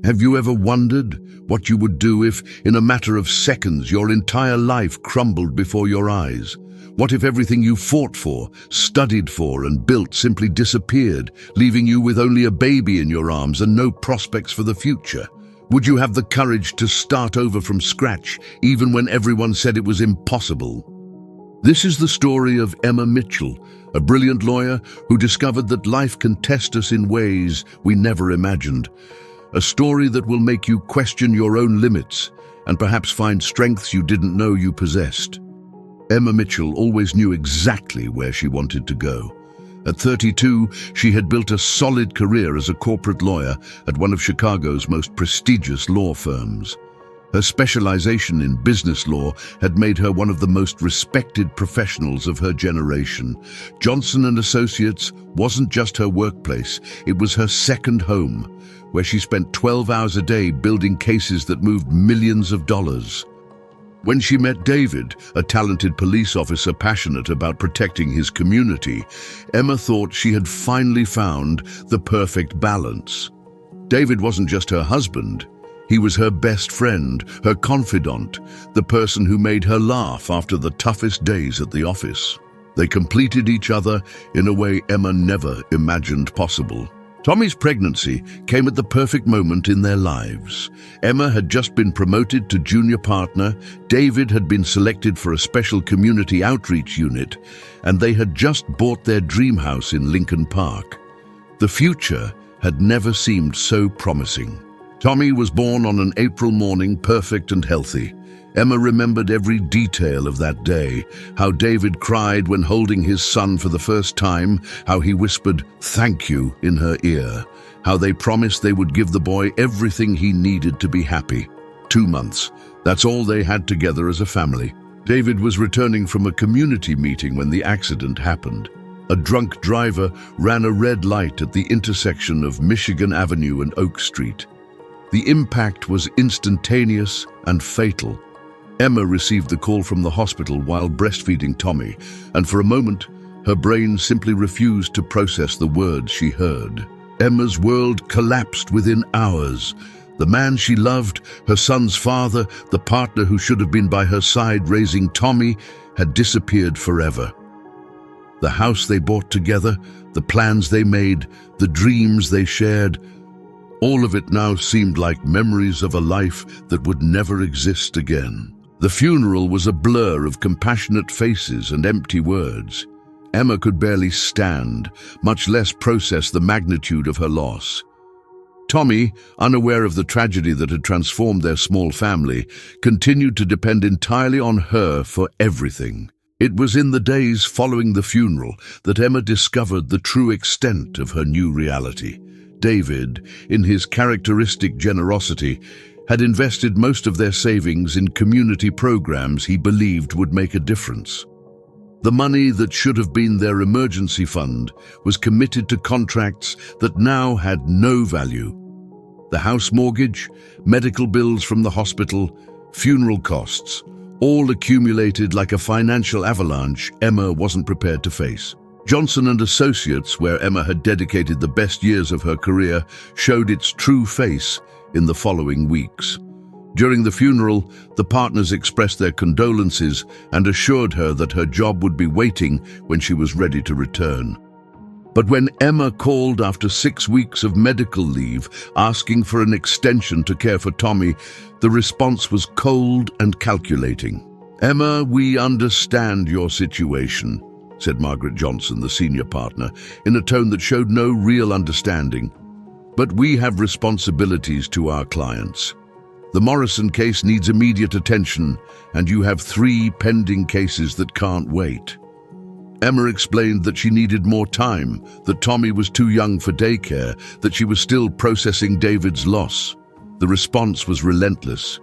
Have you ever wondered what you would do if, in a matter of seconds, your entire life crumbled before your eyes? What if everything you fought for, studied for, and built simply disappeared, leaving you with only a baby in your arms and no prospects for the future? Would you have the courage to start over from scratch, even when everyone said it was impossible? This is the story of Emma Mitchell, a brilliant lawyer who discovered that life can test us in ways we never imagined. A story that will make you question your own limits and perhaps find strengths you didn't know you possessed. Emma Mitchell always knew exactly where she wanted to go. At 32, she had built a solid career as a corporate lawyer at one of Chicago's most prestigious law firms. Her specialization in business law had made her one of the most respected professionals of her generation. Johnson & Associates wasn't just her workplace, it was her second home, where she spent 12 hours a day building cases that moved millions of dollars. When she met David, a talented police officer passionate about protecting his community, Emma thought she had finally found the perfect balance. David wasn't just her husband. He was her best friend, her confidant, the person who made her laugh after the toughest days at the office. They completed each other in a way Emma never imagined possible. Tommy's pregnancy came at the perfect moment in their lives. Emma had just been promoted to junior partner, David had been selected for a special community outreach unit, and they had just bought their dream house in Lincoln Park. The future had never seemed so promising. Tommy was born on an April morning, perfect and healthy. Emma remembered every detail of that day, how David cried when holding his son for the first time, how he whispered, "Thank you," in her ear, how they promised they would give the boy everything he needed to be happy. 2 months, that's all they had together as a family. David was returning from a community meeting when the accident happened. A drunk driver ran a red light at the intersection of Michigan Avenue and Oak Street. The impact was instantaneous and fatal. Emma received the call from the hospital while breastfeeding Tommy, and for a moment, her brain simply refused to process the words she heard. Emma's world collapsed within hours. The man she loved, her son's father, the partner who should have been by her side raising Tommy, had disappeared forever. The house they bought together, the plans they made, the dreams they shared, all of it now seemed like memories of a life that would never exist again. The funeral was a blur of compassionate faces and empty words. Emma could barely stand, much less process the magnitude of her loss. Tommy, unaware of the tragedy that had transformed their small family, continued to depend entirely on her for everything. It was in the days following the funeral that Emma discovered the true extent of her new reality. David, in his characteristic generosity, had invested most of their savings in community programs he believed would make a difference. The money that should have been their emergency fund was committed to contracts that now had no value. The house mortgage, medical bills from the hospital, funeral costs, all accumulated like a financial avalanche Emma wasn't prepared to face. Johnson & Associates, where Emma had dedicated the best years of her career, showed its true face in the following weeks. During the funeral, the partners expressed their condolences and assured her that her job would be waiting when she was ready to return. But when Emma called after 6 weeks of medical leave, asking for an extension to care for Tommy, the response was cold and calculating. "Emma, we understand your situation," said Margaret Johnson, the senior partner, in a tone that showed no real understanding. "But we have responsibilities to our clients. The Morrison case needs immediate attention, and you have 3 pending cases that can't wait." Emma explained that she needed more time, that Tommy was too young for daycare, that she was still processing David's loss. The response was relentless.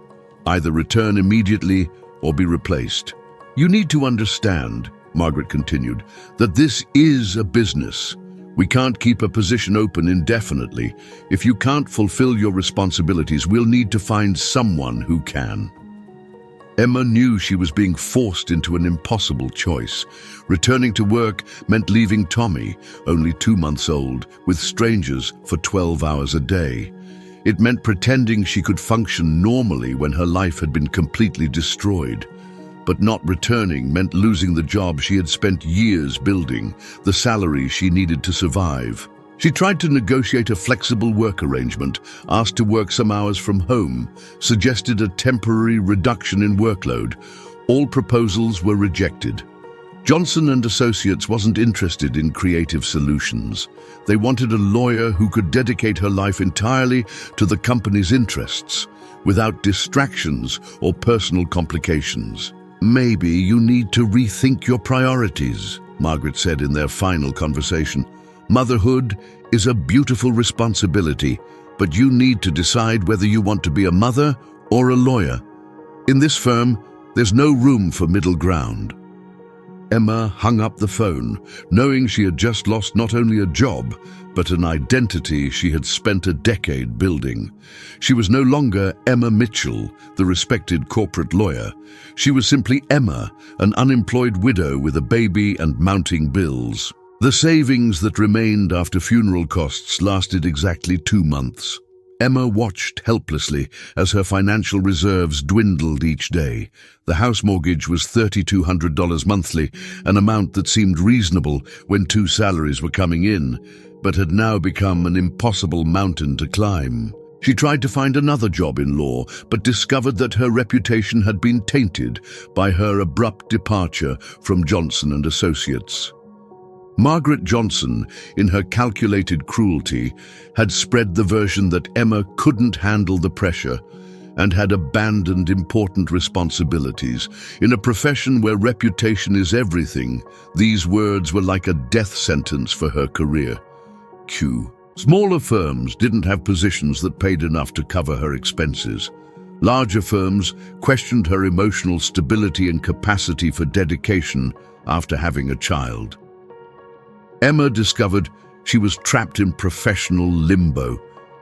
Either return immediately or be replaced. "You need to understand," Margaret continued, "that this is a business. We can't keep a position open indefinitely. If you can't fulfill your responsibilities, we'll need to find someone who can." Emma knew she was being forced into an impossible choice. Returning to work meant leaving Tommy, only 2 months old, with strangers for 12 hours a day. It meant pretending she could function normally when her life had been completely destroyed. But not returning meant losing the job she had spent years building, the salary she needed to survive. She tried to negotiate a flexible work arrangement, asked to work some hours from home, suggested a temporary reduction in workload. All proposals were rejected. Johnson and Associates wasn't interested in creative solutions. They wanted a lawyer who could dedicate her life entirely to the company's interests, without distractions or personal complications. "Maybe you need to rethink your priorities," Margaret said in their final conversation. "Motherhood is a beautiful responsibility, but you need to decide whether you want to be a mother or a lawyer. In this firm, there's no room for middle ground." Emma hung up the phone, knowing she had just lost not only a job, but an identity she had spent a decade building. She was no longer Emma Mitchell, the respected corporate lawyer. She was simply Emma, an unemployed widow with a baby and mounting bills. The savings that remained after funeral costs lasted exactly 2 months. Emma watched helplessly as her financial reserves dwindled each day. The house mortgage was $3,200 monthly, an amount that seemed reasonable when 2 salaries were coming in, but had now become an impossible mountain to climb. She tried to find another job in law, but discovered that her reputation had been tainted by her abrupt departure from Johnson and Associates. Margaret Johnson, in her calculated cruelty, had spread the version that Emma couldn't handle the pressure and had abandoned important responsibilities. In a profession where reputation is everything, these words were like a death sentence for her career. Smaller firms didn't have positions that paid enough to cover her expenses. Larger firms questioned her emotional stability and capacity for dedication after having a child. Emma discovered she was trapped in professional limbo,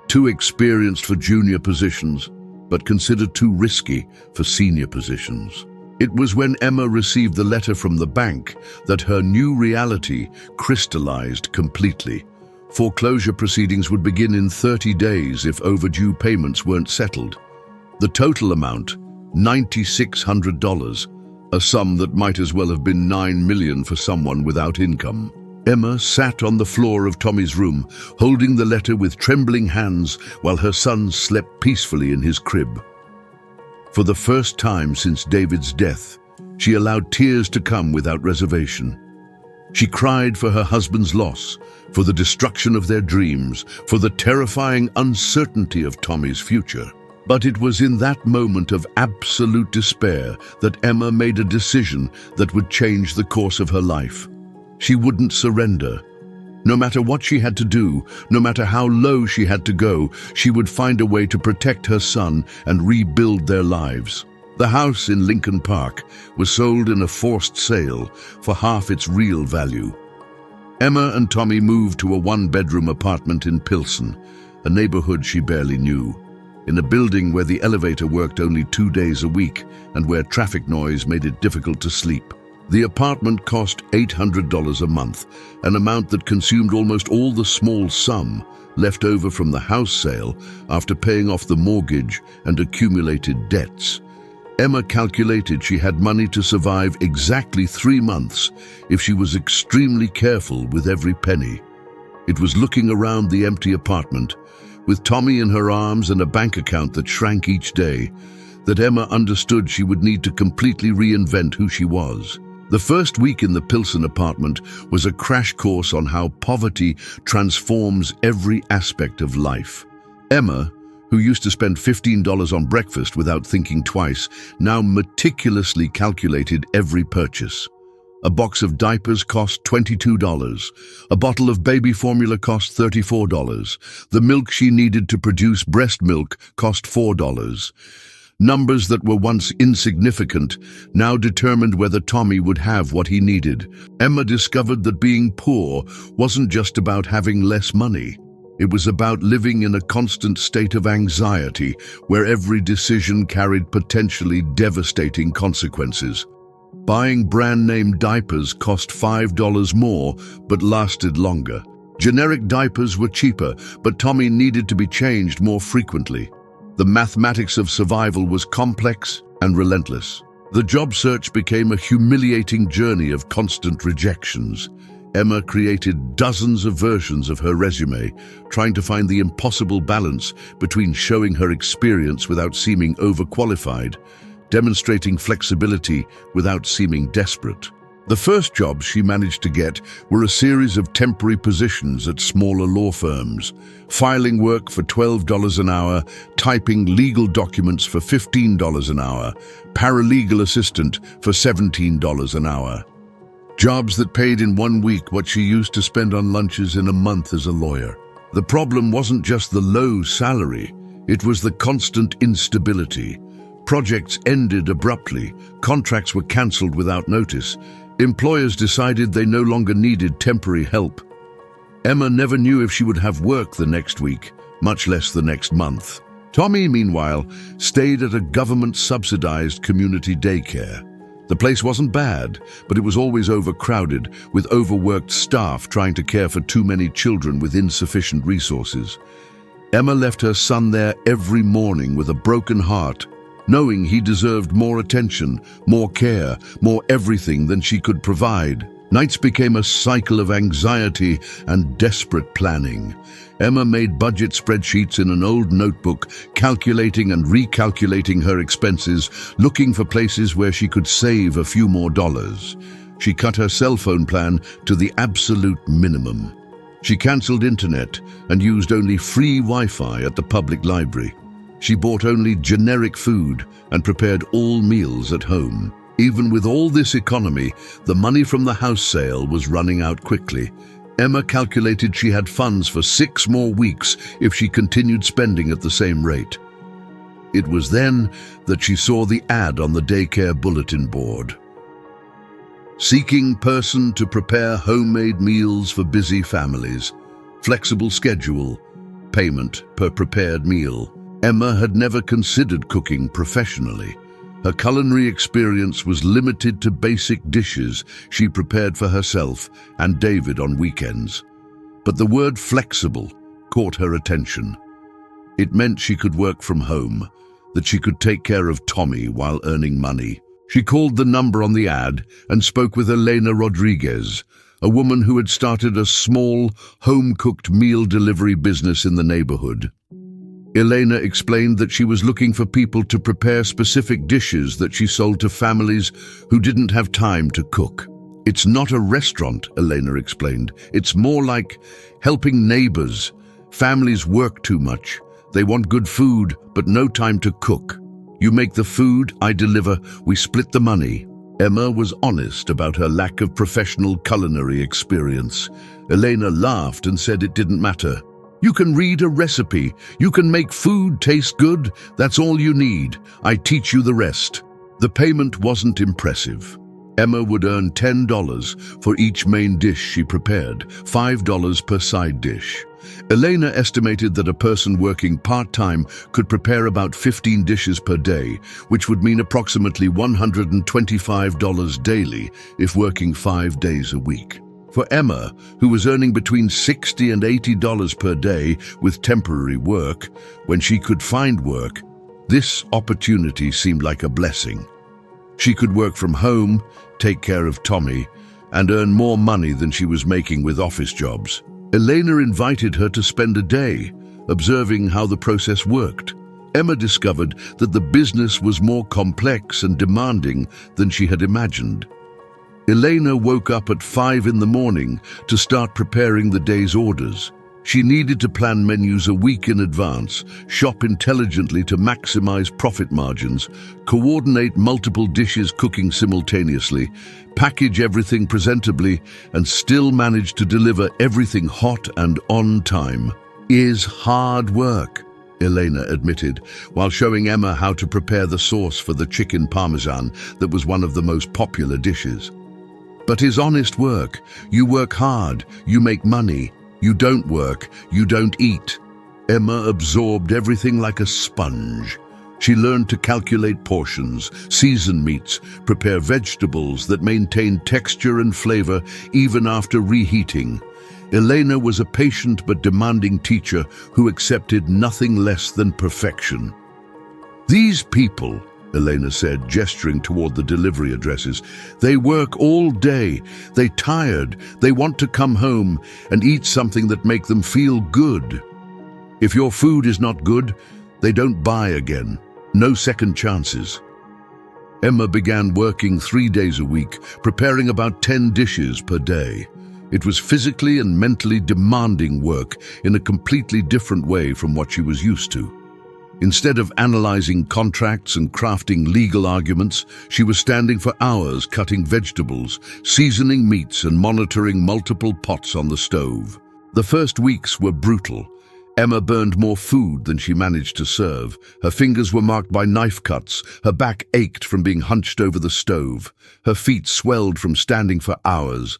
too experienced for junior positions, but considered too risky for senior positions. It was when Emma received the letter from the bank that her new reality crystallized completely. Foreclosure proceedings would begin in 30 days if overdue payments weren't settled. The total amount, $9,600, a sum that might as well have been $9 million for someone without income. Emma sat on the floor of Tommy's room, holding the letter with trembling hands while her son slept peacefully in his crib. For the first time since David's death, she allowed tears to come without reservation. She cried for her husband's loss, for the destruction of their dreams, for the terrifying uncertainty of Tommy's future. But it was in that moment of absolute despair that Emma made a decision that would change the course of her life. She wouldn't surrender. No matter what she had to do, no matter how low she had to go, she would find a way to protect her son and rebuild their lives. The house in Lincoln Park was sold in a forced sale for half its real value. Emma and Tommy moved to a 1-bedroom apartment in Pilsen, a neighborhood she barely knew, in a building where the elevator worked only 2 days a week and where traffic noise made it difficult to sleep. The apartment cost $800 a month, an amount that consumed almost all the small sum left over from the house sale after paying off the mortgage and accumulated debts. Emma calculated she had money to survive exactly 3 months if she was extremely careful with every penny. It was looking around the empty apartment, with Tommy in her arms and a bank account that shrank each day, that Emma understood she would need to completely reinvent who she was. The first week in the Pilsen apartment was a crash course on how poverty transforms every aspect of life. Emma, who used to spend $15 on breakfast without thinking twice, now meticulously calculated every purchase. A box of diapers cost $22. A bottle of baby formula cost $34. The milk she needed to produce breast milk cost $4. Numbers that were once insignificant now determined whether Tommy would have what he needed. Emma discovered that being poor wasn't just about having less money. It was about living in a constant state of anxiety, where every decision carried potentially devastating consequences. Buying brand-name diapers cost $5 more, but lasted longer. Generic diapers were cheaper, but Tommy needed to be changed more frequently. The mathematics of survival was complex and relentless. The job search became a humiliating journey of constant rejections. Emma created dozens of versions of her resume, trying to find the impossible balance between showing her experience without seeming overqualified, demonstrating flexibility without seeming desperate. The first jobs she managed to get were a series of temporary positions at smaller law firms, filing work for $12 an hour, typing legal documents for $15 an hour, paralegal assistant for $17 an hour. Jobs that paid in 1 week what she used to spend on lunches in a month as a lawyer. The problem wasn't just the low salary, it was the constant instability. Projects ended abruptly, contracts were cancelled without notice. Employers decided they no longer needed temporary help. Emma never knew if she would have work the next week, much less the next month. Tommy, meanwhile, stayed at a government-subsidized community daycare. The place wasn't bad, but it was always overcrowded, with overworked staff trying to care for too many children with insufficient resources. Emma left her son there every morning with a broken heart, knowing he deserved more attention, more care, more everything than she could provide. Nights became a cycle of anxiety and desperate planning. Emma made budget spreadsheets in an old notebook, calculating and recalculating her expenses, looking for places where she could save a few more dollars. She cut her cell phone plan to the absolute minimum. She cancelled internet and used only free Wi-Fi at the public library. She bought only generic food and prepared all meals at home. Even with all this economy, the money from the house sale was running out quickly. Emma calculated she had funds for 6 more weeks if she continued spending at the same rate. It was then that she saw the ad on the daycare bulletin board. Seeking person to prepare homemade meals for busy families. Flexible schedule. Payment per prepared meal. Emma had never considered cooking professionally. Her culinary experience was limited to basic dishes she prepared for herself and David on weekends. But the word flexible caught her attention. It meant she could work from home, that she could take care of Tommy while earning money. She called the number on the ad and spoke with Elena Rodriguez, a woman who had started a small, home-cooked meal delivery business in the neighborhood. Elena explained that she was looking for people to prepare specific dishes that she sold to families who didn't have time to cook. It's not a restaurant, Elena explained. It's more like helping neighbors. Families work too much. They want good food, but no time to cook. You make the food, I deliver, we split the money. Emma was honest about her lack of professional culinary experience. Elena laughed and said it didn't matter. You can read a recipe. You can make food taste good. That's all you need. I teach you the rest. The payment wasn't impressive. Emma would earn $10 for each main dish she prepared, $5 per side dish. Elena estimated that a person working part-time could prepare about 15 dishes per day, which would mean approximately $125 daily if working 5 days a week. For Emma, who was earning between $60 and $80 per day with temporary work, when she could find work, this opportunity seemed like a blessing. She could work from home, take care of Tommy, and earn more money than she was making with office jobs. Elena invited her to spend a day, observing how the process worked. Emma discovered that the business was more complex and demanding than she had imagined. Elena woke up at 5 in the morning to start preparing the day's orders. She needed to plan menus a week in advance, shop intelligently to maximize profit margins, coordinate multiple dishes cooking simultaneously, package everything presentably, and still manage to deliver everything hot and on time. Is hard work, Elena admitted, while showing Emma how to prepare the sauce for the chicken parmesan that was one of the most popular dishes. But is honest work. You work hard, you make money. You don't work, you don't eat. Emma absorbed everything like a sponge. She learned to calculate portions, season meats, prepare vegetables that maintained texture and flavor even after reheating. Elena was a patient but demanding teacher who accepted nothing less than perfection. "These people," Elena said, gesturing toward the delivery addresses, "they work all day, they're tired, they want to come home and eat something that make them feel good. If your food is not good, they don't buy again. No second chances." Emma began working 3 days a week, preparing about 10 dishes per day. It was physically and mentally demanding work in a completely different way from what she was used to. Instead of analyzing contracts and crafting legal arguments, she was standing for hours cutting vegetables, seasoning meats, and monitoring multiple pots on the stove. The first weeks were brutal. Emma burned more food than she managed to serve. Her fingers were marked by knife cuts. Her back ached from being hunched over the stove. Her feet swelled from standing for hours.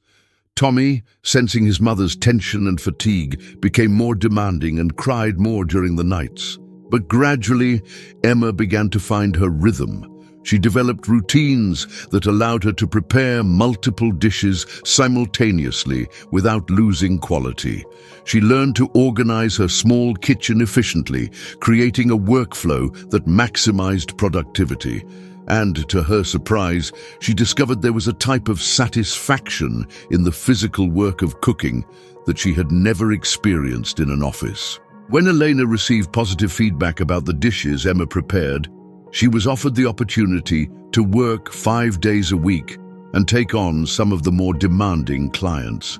Tommy, sensing his mother's tension and fatigue, became more demanding and cried more during the nights. But gradually, Emma began to find her rhythm. She developed routines that allowed her to prepare multiple dishes simultaneously without losing quality. She learned to organize her small kitchen efficiently, creating a workflow that maximized productivity. And to her surprise, she discovered there was a type of satisfaction in the physical work of cooking that she had never experienced in an office. When Elena received positive feedback about the dishes Emma prepared, she was offered the opportunity to work 5 days a week and take on some of the more demanding clients.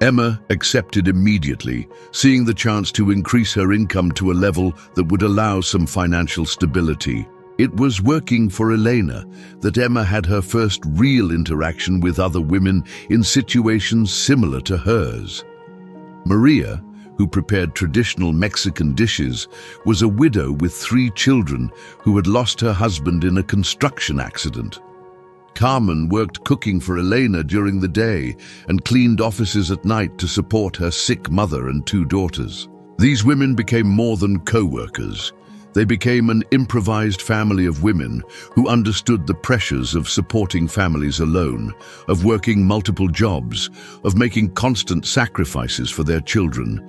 Emma accepted immediately, seeing the chance to increase her income to a level that would allow some financial stability. It was working for Elena that Emma had her first real interaction with other women in situations similar to hers. Maria, who prepared traditional Mexican dishes, was a widow with 3 children who had lost her husband in a construction accident. Carmen worked cooking for Elena during the day and cleaned offices at night to support her sick mother and 2 daughters. These women became more than co-workers. They became an improvised family of women who understood the pressures of supporting families alone, of working multiple jobs, of making constant sacrifices for their children.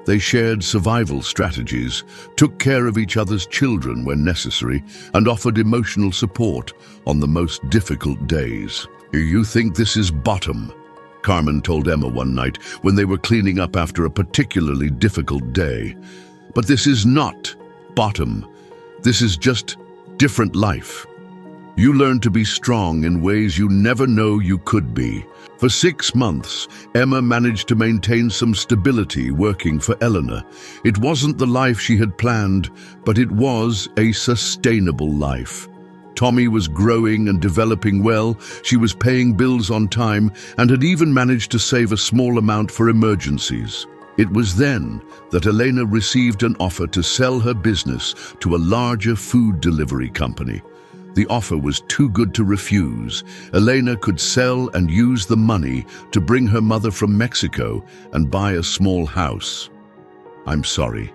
They shared survival strategies, took care of each other's children when necessary, and offered emotional support on the most difficult days. "You think this is bottom?" Carmen told Emma one night when they were cleaning up after a particularly difficult day. "But this is not bottom. This is just different life. You learn to be strong in ways you never know you could be." For 6 months, Emma managed to maintain some stability working for Eleanor. It wasn't the life she had planned, but it was a sustainable life. Tommy was growing and developing well, she was paying bills on time, and had even managed to save a small amount for emergencies. It was then that Elena received an offer to sell her business to a larger food delivery company. The offer was too good to refuse. Elena could sell and use the money to bring her mother from Mexico and buy a small house. "I'm sorry,"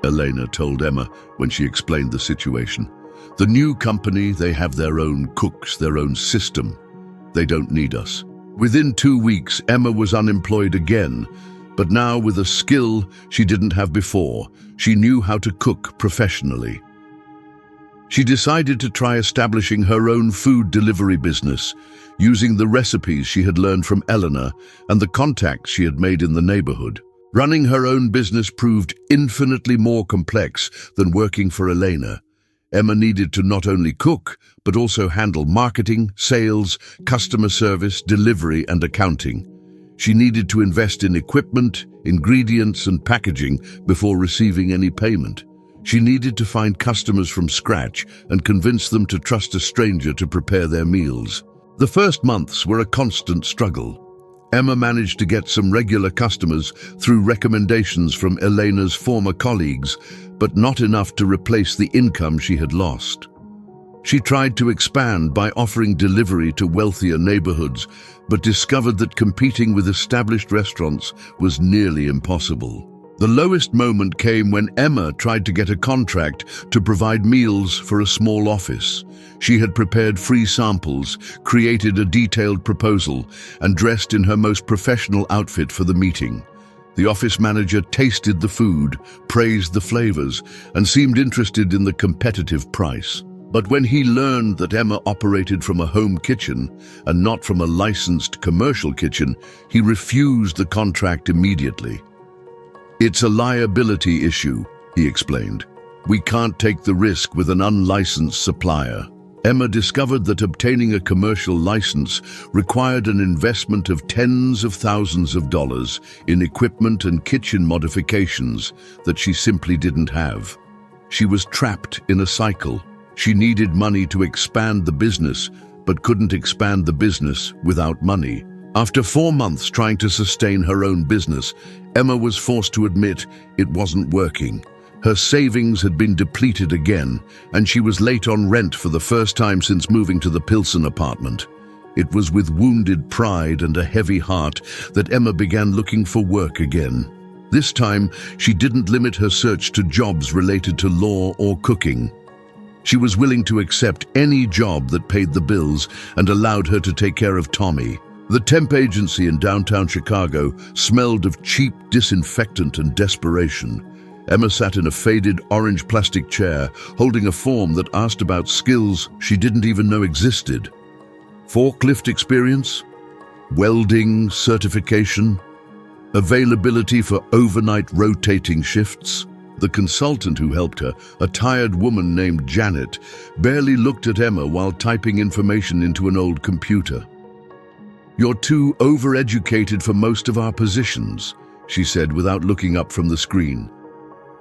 Elena told Emma when she explained the situation. "The new company, they have their own cooks, their own system. They don't need us." Within 2 weeks, Emma was unemployed again, but now with a skill she didn't have before. She knew how to cook professionally. She decided to try establishing her own food delivery business, using the recipes she had learned from Eleanor and the contacts she had made in the neighborhood. Running her own business proved infinitely more complex than working for Elena. Emma needed to not only cook, but also handle marketing, sales, customer service, delivery, and accounting. She needed to invest in equipment, ingredients, and packaging before receiving any payment. She needed to find customers from scratch and convince them to trust a stranger to prepare their meals. The first months were a constant struggle. Emma managed to get some regular customers through recommendations from Elena's former colleagues, but not enough to replace the income she had lost. She tried to expand by offering delivery to wealthier neighborhoods, but discovered that competing with established restaurants was nearly impossible. The lowest moment came when Emma tried to get a contract to provide meals for a small office. She had prepared free samples, created a detailed proposal, and dressed in her most professional outfit for the meeting. The office manager tasted the food, praised the flavors, and seemed interested in the competitive price. But when he learned that Emma operated from a home kitchen and not from a licensed commercial kitchen, he refused the contract immediately. "It's a liability issue," he explained. "We can't take the risk with an unlicensed supplier." Emma discovered that obtaining a commercial license required an investment of tens of thousands of dollars in equipment and kitchen modifications that she simply didn't have. She was trapped in a cycle. She needed money to expand the business, but couldn't expand the business without money. After 4 months trying to sustain her own business, Emma was forced to admit it wasn't working. Her savings had been depleted again, and she was late on rent for the first time since moving to the Pilsen apartment. It was with wounded pride and a heavy heart that Emma began looking for work again. This time, she didn't limit her search to jobs related to law or cooking. She was willing to accept any job that paid the bills and allowed her to take care of Tommy. The temp agency in downtown Chicago smelled of cheap disinfectant and desperation. Emma sat in a faded orange plastic chair, holding a form that asked about skills she didn't even know existed. Forklift experience? Welding certification? Availability for overnight rotating shifts? The consultant who helped her, a tired woman named Janet, barely looked at Emma while typing information into an old computer. "You're too overeducated for most of our positions," she said without looking up from the screen.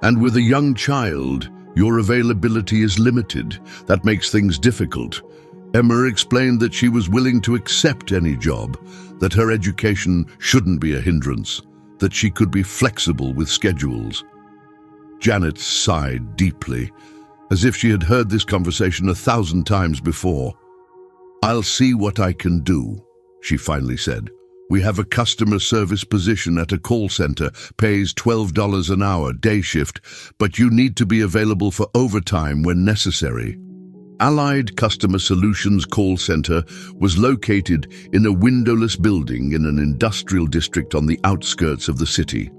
"And with a young child, your availability is limited. That makes things difficult." Emma explained that she was willing to accept any job, that her education shouldn't be a hindrance, that she could be flexible with schedules. Janet sighed deeply, as if she had heard this conversation 1,000 times before. "I'll see what I can do," she finally said. "We have a customer service position at a call center, pays $12 an hour, day shift, but you need to be available for overtime when necessary." Allied Customer Solutions Call Center was located in a windowless building in an industrial district on the outskirts of the city.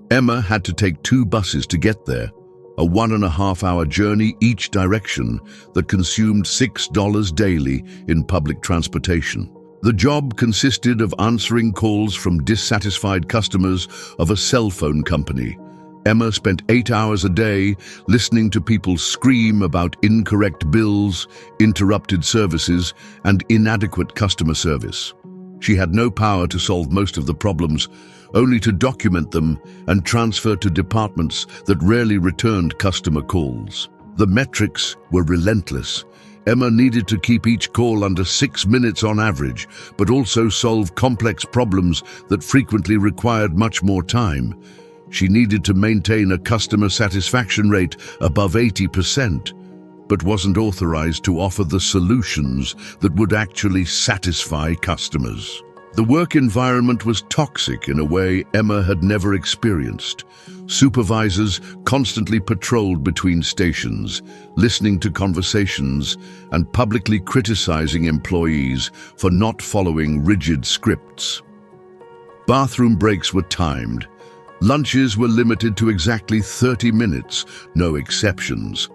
Emma had to take 2 buses to get there, a 1.5-hour journey each direction that consumed $6 daily in public transportation. The job consisted of answering calls from dissatisfied customers of a cell phone company. Emma spent 8 hours a day listening to people scream about incorrect bills, interrupted services, and inadequate customer service. She had no power to solve most of the problems, only to document them and transfer to departments that rarely returned customer calls. The metrics were relentless. Emma needed to keep each call under 6 minutes on average, but also solve complex problems that frequently required much more time. She needed to maintain a customer satisfaction rate above 80%, but wasn't authorized to offer the solutions that would actually satisfy customers. The work environment was toxic in a way Emma had never experienced. Supervisors constantly patrolled between stations, listening to conversations and publicly criticizing employees for not following rigid scripts. Bathroom breaks were timed. Lunches were limited to exactly 30 minutes, no exceptions.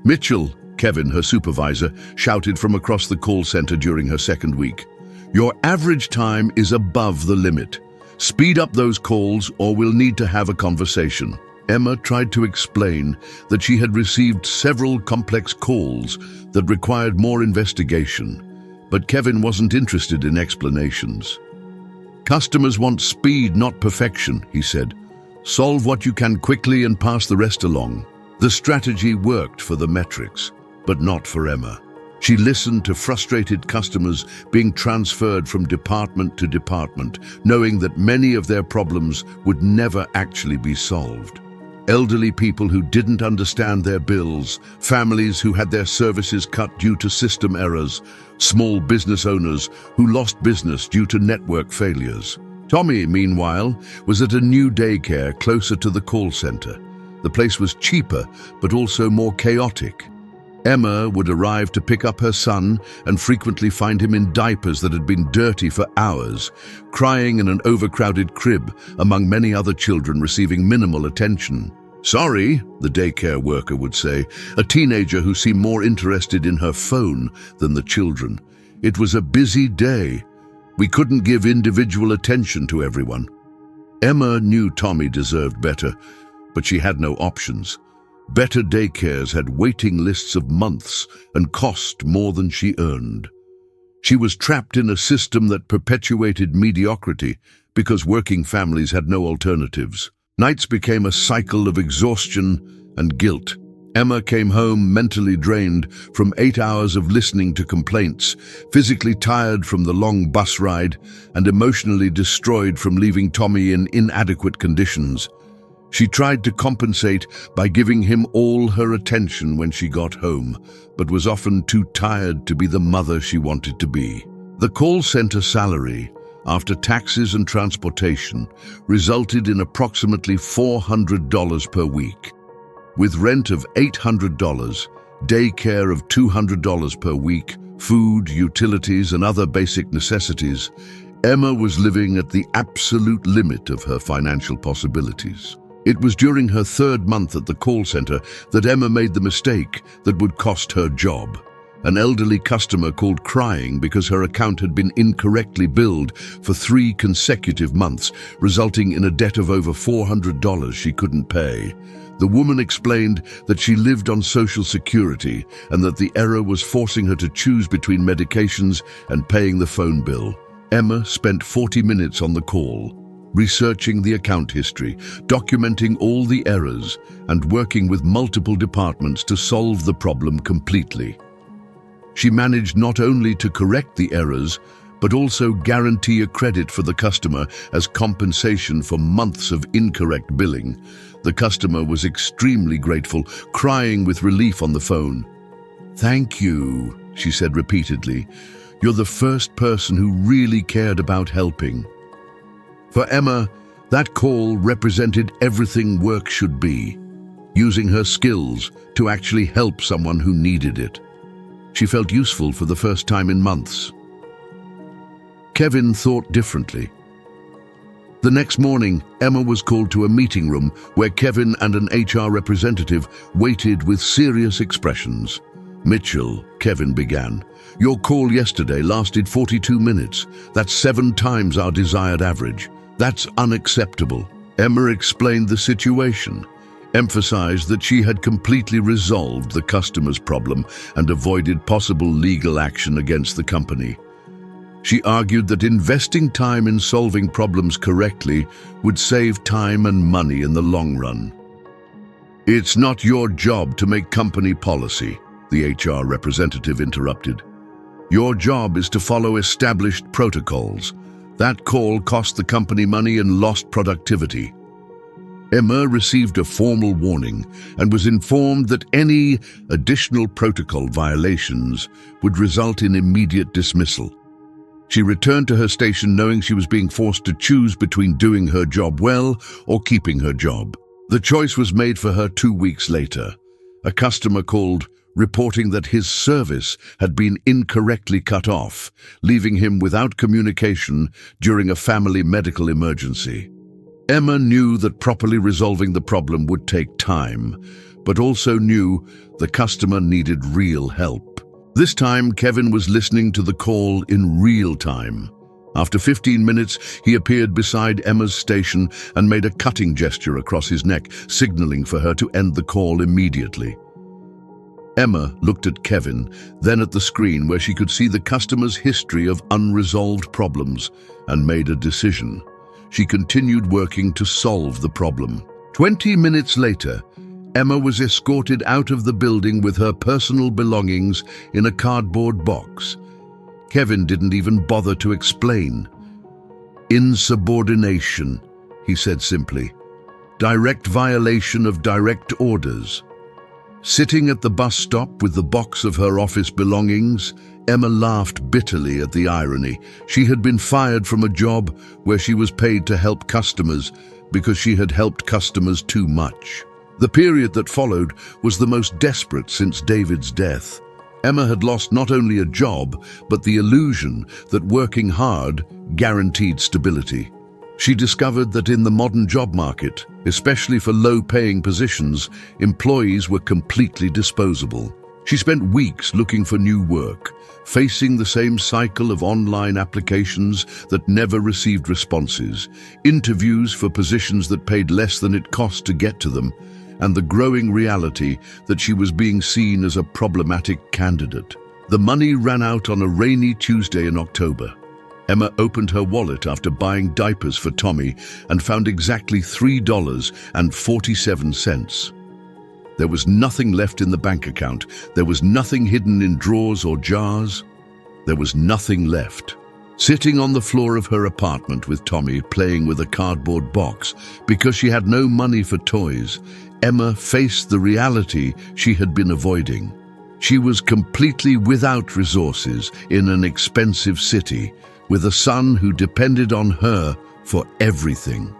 "Mitchell," Kevin, her supervisor, shouted from across the call center during her second week. "Your average time is above the limit. Speed up those calls or we'll need to have a conversation." Emma tried to explain that she had received several complex calls that required more investigation, but Kevin wasn't interested in explanations. "Customers want speed, not perfection," he said. "Solve what you can quickly and pass the rest along." The strategy worked for the metrics, but not for Emma. She listened to frustrated customers being transferred from department to department, knowing that many of their problems would never actually be solved. Elderly people who didn't understand their bills, families who had their services cut due to system errors, small business owners who lost business due to network failures. Tommy, meanwhile, was at a new daycare closer to the call center. The place was cheaper, but also more chaotic. Emma would arrive to pick up her son and frequently find him in diapers that had been dirty for hours, crying in an overcrowded crib among many other children receiving minimal attention. "Sorry," the daycare worker would say, a teenager who seemed more interested in her phone than the children. "It was a busy day. We couldn't give individual attention to everyone." Emma knew Tommy deserved better, but she had no options. Better daycares had waiting lists of months and cost more than she earned. She was trapped in a system that perpetuated mediocrity because working families had no alternatives. Nights became a cycle of exhaustion and guilt. Emma came home mentally drained from 8 hours of listening to complaints, physically tired from the long bus ride, and emotionally destroyed from leaving Tommy in inadequate conditions. She tried to compensate by giving him all her attention when she got home, but was often too tired to be the mother she wanted to be. The call center salary, after taxes and transportation, resulted in approximately $400 per week. With rent of $800, daycare of $200 per week, food, utilities, and other basic necessities, Emma was living at the absolute limit of her financial possibilities. It was during her 3rd month at the call center that Emma made the mistake that would cost her job. An elderly customer called crying because her account had been incorrectly billed for 3 consecutive months, resulting in a debt of over $400 she couldn't pay. The woman explained that she lived on Social Security and that the error was forcing her to choose between medications and paying the phone bill. Emma spent 40 minutes on the call, researching the account history, documenting all the errors, and working with multiple departments to solve the problem completely. She managed not only to correct the errors, but also guarantee a credit for the customer as compensation for months of incorrect billing. The customer was extremely grateful, crying with relief on the phone. "Thank you," she said repeatedly. "You're the first person who really cared about helping." For Emma, that call represented everything work should be, using her skills to actually help someone who needed it. She felt useful for the first time in months. Kevin thought differently. The next morning, Emma was called to a meeting room where Kevin and an HR representative waited with serious expressions. "Mitchell," Kevin began, "your call yesterday lasted 42 minutes. That's 7 times our desired average. That's unacceptable." Emma explained the situation, emphasized that she had completely resolved the customer's problem and avoided possible legal action against the company. She argued that investing time in solving problems correctly would save time and money in the long run. "It's not your job to make company policy," the HR representative interrupted. "Your job is to follow established protocols. That call cost the company money and lost productivity." Emma received a formal warning and was informed that any additional protocol violations would result in immediate dismissal. She returned to her station knowing she was being forced to choose between doing her job well or keeping her job. The choice was made for her 2 weeks later. A customer called, reporting that his service had been incorrectly cut off, leaving him without communication during a family medical emergency. Emma knew that properly resolving the problem would take time, but also knew the customer needed real help. This time, Kevin was listening to the call in real time. After 15 minutes, he appeared beside Emma's station and made a cutting gesture across his neck, signaling for her to end the call immediately. Emma looked at Kevin, then at the screen where she could see the customer's history of unresolved problems, and made a decision. She continued working to solve the problem. 20 minutes later, Emma was escorted out of the building with her personal belongings in a cardboard box. Kevin didn't even bother to explain. "Insubordination," he said simply. "Direct violation of direct orders." Sitting at the bus stop with the box of her office belongings, Emma laughed bitterly at the irony. She had been fired from a job where she was paid to help customers because she had helped customers too much. The period that followed was the most desperate since David's death. Emma had lost not only a job, but the illusion that working hard guaranteed stability. She discovered that in the modern job market, especially for low-paying positions, employees were completely disposable. She spent weeks looking for new work, facing the same cycle of online applications that never received responses, interviews for positions that paid less than it cost to get to them, and the growing reality that she was being seen as a problematic candidate. The money ran out on a rainy Tuesday in October. Emma opened her wallet after buying diapers for Tommy and found exactly $3.47. There was nothing left in the bank account. There was nothing hidden in drawers or jars. There was nothing left. Sitting on the floor of her apartment with Tommy playing with a cardboard box because she had no money for toys, Emma faced the reality she had been avoiding. She was completely without resources in an expensive city, with a son who depended on her for everything.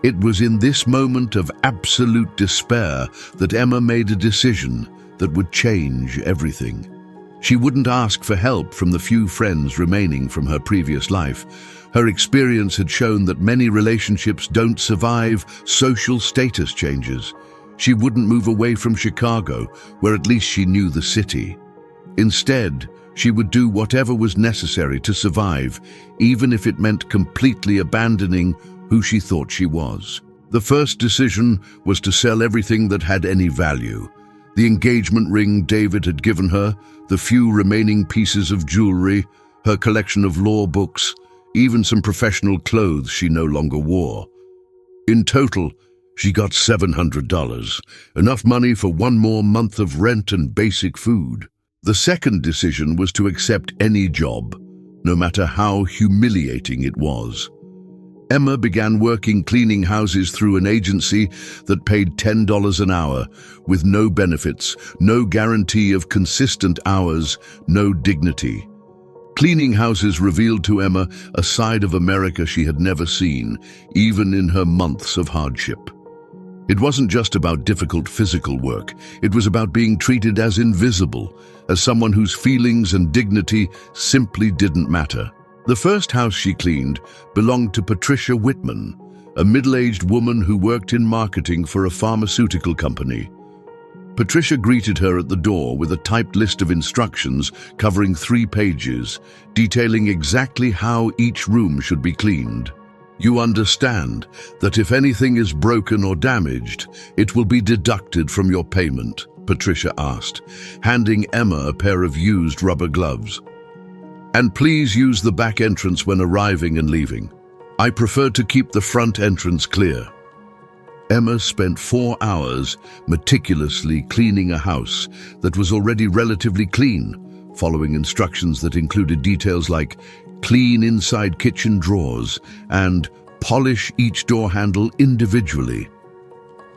It was in this moment of absolute despair that Emma made a decision that would change everything. She wouldn't ask for help from the few friends remaining from her previous life. Her experience had shown that many relationships don't survive social status changes. She wouldn't move away from Chicago, where at least she knew the city. Instead, she would do whatever was necessary to survive, even if it meant completely abandoning who she thought she was. The first decision was to sell everything that had any value. The engagement ring David had given her, the few remaining pieces of jewelry, her collection of law books, even some professional clothes she no longer wore. In total, she got $700, enough money for one more month of rent and basic food. The second decision was to accept any job, no matter how humiliating it was. Emma began working cleaning houses through an agency that paid $10 an hour, with no benefits, no guarantee of consistent hours, no dignity. Cleaning houses revealed to Emma a side of America she had never seen, even in her months of hardship. It wasn't just about difficult physical work. It was about being treated as invisible, as someone whose feelings and dignity simply didn't matter. The first house she cleaned belonged to Patricia Whitman, a middle-aged woman who worked in marketing for a pharmaceutical company. Patricia greeted her at the door with a typed list of instructions covering 3 pages, detailing exactly how each room should be cleaned. "You understand that if anything is broken or damaged, it will be deducted from your payment," Patricia asked, handing Emma a pair of used rubber gloves. "And please use the back entrance when arriving and leaving. I prefer to keep the front entrance clear." Emma spent 4 hours meticulously cleaning a house that was already relatively clean, following instructions that included details like clean inside kitchen drawers and polish each door handle individually.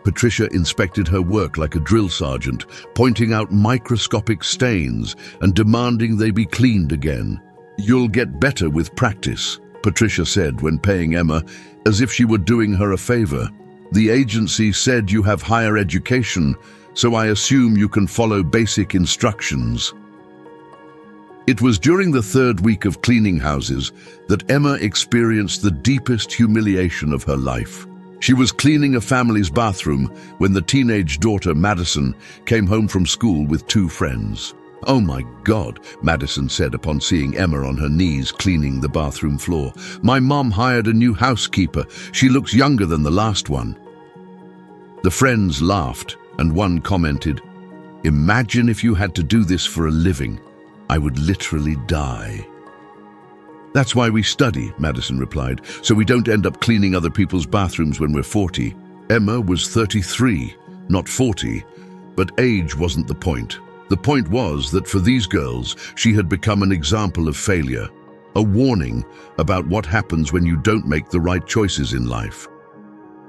Patricia inspected her work like a drill sergeant, pointing out microscopic stains and demanding they be cleaned again. "You'll get better with practice," Patricia said when paying Emma, as if she were doing her a favor. "The agency said you have higher education, so I assume you can follow basic instructions." It was during the 3rd week of cleaning houses that Emma experienced the deepest humiliation of her life. She was cleaning a family's bathroom when the teenage daughter, Madison, came home from school with 2 friends. "Oh my God," Madison said upon seeing Emma on her knees cleaning the bathroom floor. "My mom hired a new housekeeper. She looks younger than the last one." The friends laughed, and one commented, "Imagine if you had to do this for a living. I would literally die." "That's why we study," Madison replied, "so we don't end up cleaning other people's bathrooms when we're 40. Emma was 33, not 40, but age wasn't the point. The point was that for these girls, she had become an example of failure, a warning about what happens when you don't make the right choices in life.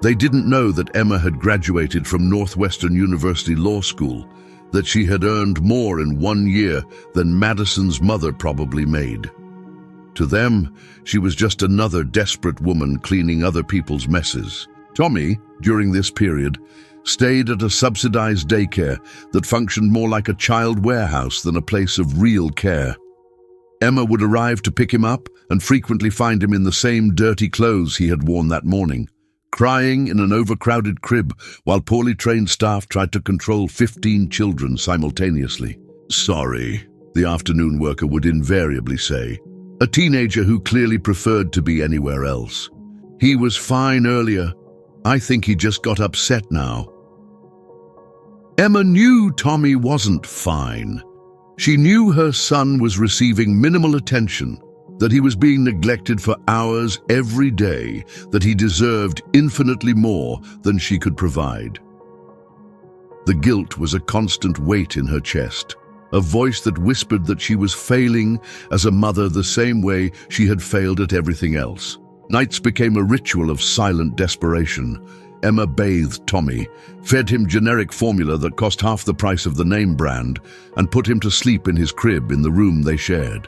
They didn't know that Emma had graduated from Northwestern University Law School, that she had earned more in 1 year than Madison's mother probably made. To them, she was just another desperate woman cleaning other people's messes. Tommy, during this period, stayed at a subsidized daycare that functioned more like a child warehouse than a place of real care. Emma would arrive to pick him up and frequently find him in the same dirty clothes he had worn that morning, crying in an overcrowded crib while poorly trained staff tried to control 15 children simultaneously. "Sorry," the afternoon worker would invariably say, a teenager who clearly preferred to be anywhere else. "He was fine earlier. I think he just got upset now." Emma knew Tommy wasn't fine. She knew her son was receiving minimal attention, that he was being neglected for hours every day, that he deserved infinitely more than she could provide. The guilt was a constant weight in her chest, a voice that whispered that she was failing as a mother the same way she had failed at everything else. Nights became a ritual of silent desperation. Emma bathed Tommy, fed him generic formula that cost half the price of the name brand, and put him to sleep in his crib in the room they shared.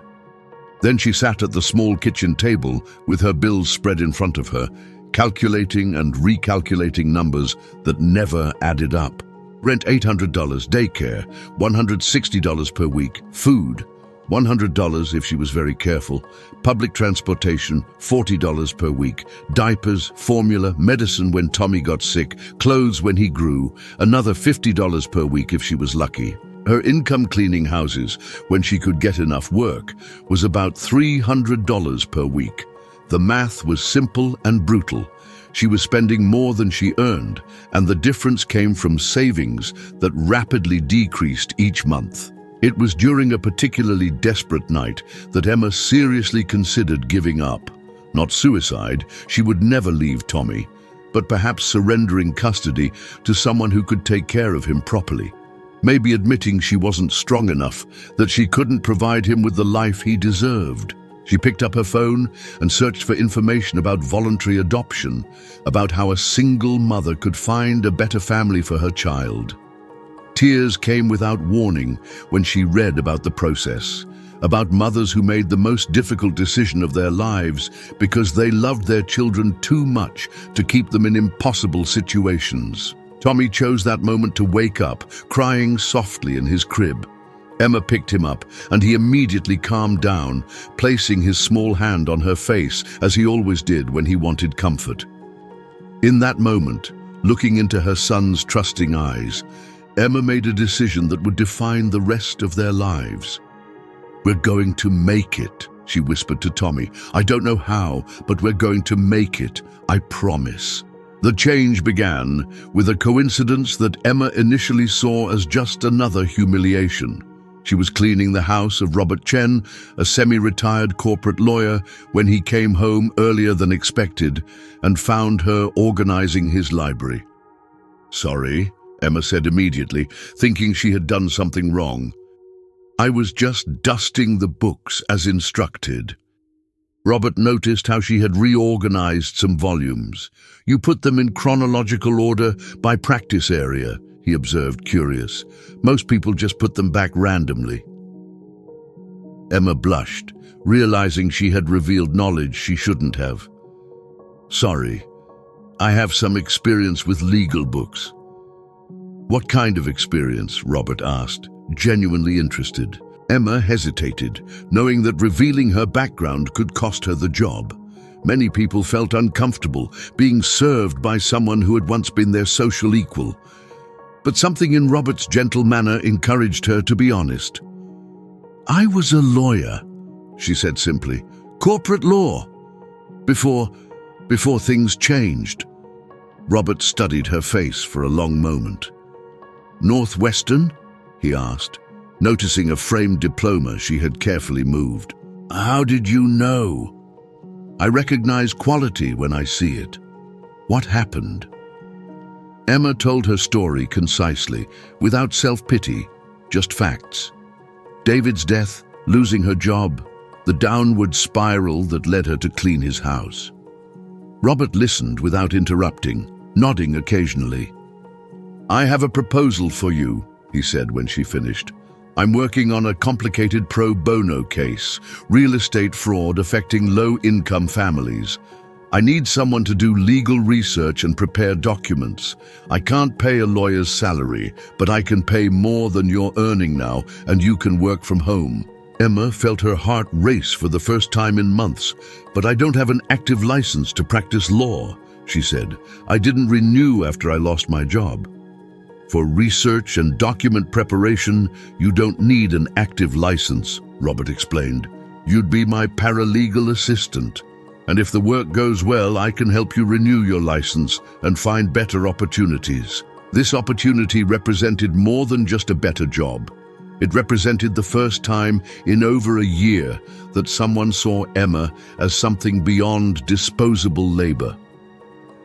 Then she sat at the small kitchen table with her bills spread in front of her, calculating and recalculating numbers that never added up. Rent $800, daycare, $160 per week, food, $100 if she was very careful, public transportation, $40 per week, diapers, formula, medicine when Tommy got sick, clothes when he grew, another $50 per week if she was lucky. Her income cleaning houses, when she could get enough work, was about $300 per week. The math was simple and brutal. She was spending more than she earned, and the difference came from savings that rapidly decreased each month. It was during a particularly desperate night that Emma seriously considered giving up. Not suicide, she would never leave Tommy, but perhaps surrendering custody to someone who could take care of him properly. Maybe admitting she wasn't strong enough, that she couldn't provide him with the life he deserved. She picked up her phone and searched for information about voluntary adoption, about how a single mother could find a better family for her child. Tears came without warning when she read about the process, about mothers who made the most difficult decision of their lives because they loved their children too much to keep them in impossible situations. Tommy chose that moment to wake up, crying softly in his crib. Emma picked him up, and he immediately calmed down, placing his small hand on her face, as he always did when he wanted comfort. In that moment, looking into her son's trusting eyes, Emma made a decision that would define the rest of their lives. "We're going to make it," she whispered to Tommy. "I don't know how, but we're going to make it, I promise." The change began with a coincidence that Emma initially saw as just another humiliation. She was cleaning the house of Robert Chen, a semi-retired corporate lawyer, when he came home earlier than expected and found her organizing his library. "Sorry," Emma said immediately, thinking she had done something wrong. "I was just dusting the books as instructed." Robert noticed how she had reorganized some volumes. "You put them in chronological order by practice area," he observed, curious. "Most people just put them back randomly." Emma blushed, realizing she had revealed knowledge she shouldn't have. "Sorry, I have some experience with legal books." "What kind of experience?" Robert asked, genuinely interested. Emma hesitated, knowing that revealing her background could cost her the job. Many people felt uncomfortable being served by someone who had once been their social equal. But something in Robert's gentle manner encouraged her to be honest. "I was a lawyer," she said simply. "Corporate law. Before things changed." Robert studied her face for a long moment. "Northwestern?" he asked, noticing a framed diploma she had carefully moved. "How did you know?" "I recognize quality when I see it." "What happened?" Emma told her story concisely, without self-pity, just facts. David's death, losing her job, the downward spiral that led her to clean his house. Robert listened without interrupting, nodding occasionally. "I have a proposal for you," he said when she finished. "I'm working on a complicated pro bono case, real estate fraud affecting low-income families. I need someone to do legal research and prepare documents. I can't pay a lawyer's salary, but I can pay more than you're earning now, and you can work from home." Emma felt her heart race for the first time in months. "But I don't have an active license to practice law," she said. "I didn't renew after I lost my job." "For research and document preparation, you don't need an active license," Robert explained. "You'd be my paralegal assistant. And if the work goes well, I can help you renew your license and find better opportunities." This opportunity represented more than just a better job. It represented the first time in over a year that someone saw Emma as something beyond disposable labor.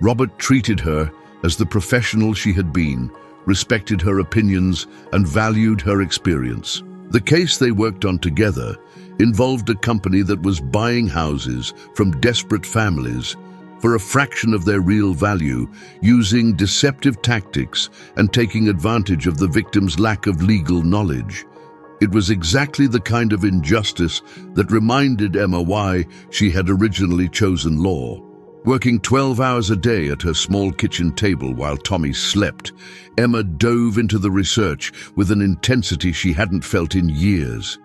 Robert treated her as the professional she had been, respected her opinions, and valued her experience. The case they worked on together involved a company that was buying houses from desperate families for a fraction of their real value, using deceptive tactics and taking advantage of the victim's lack of legal knowledge. It was exactly the kind of injustice that reminded Emma why she had originally chosen law. Working 12 hours a day at her small kitchen table while Tommy slept, Emma dove into the research with an intensity she hadn't felt in years.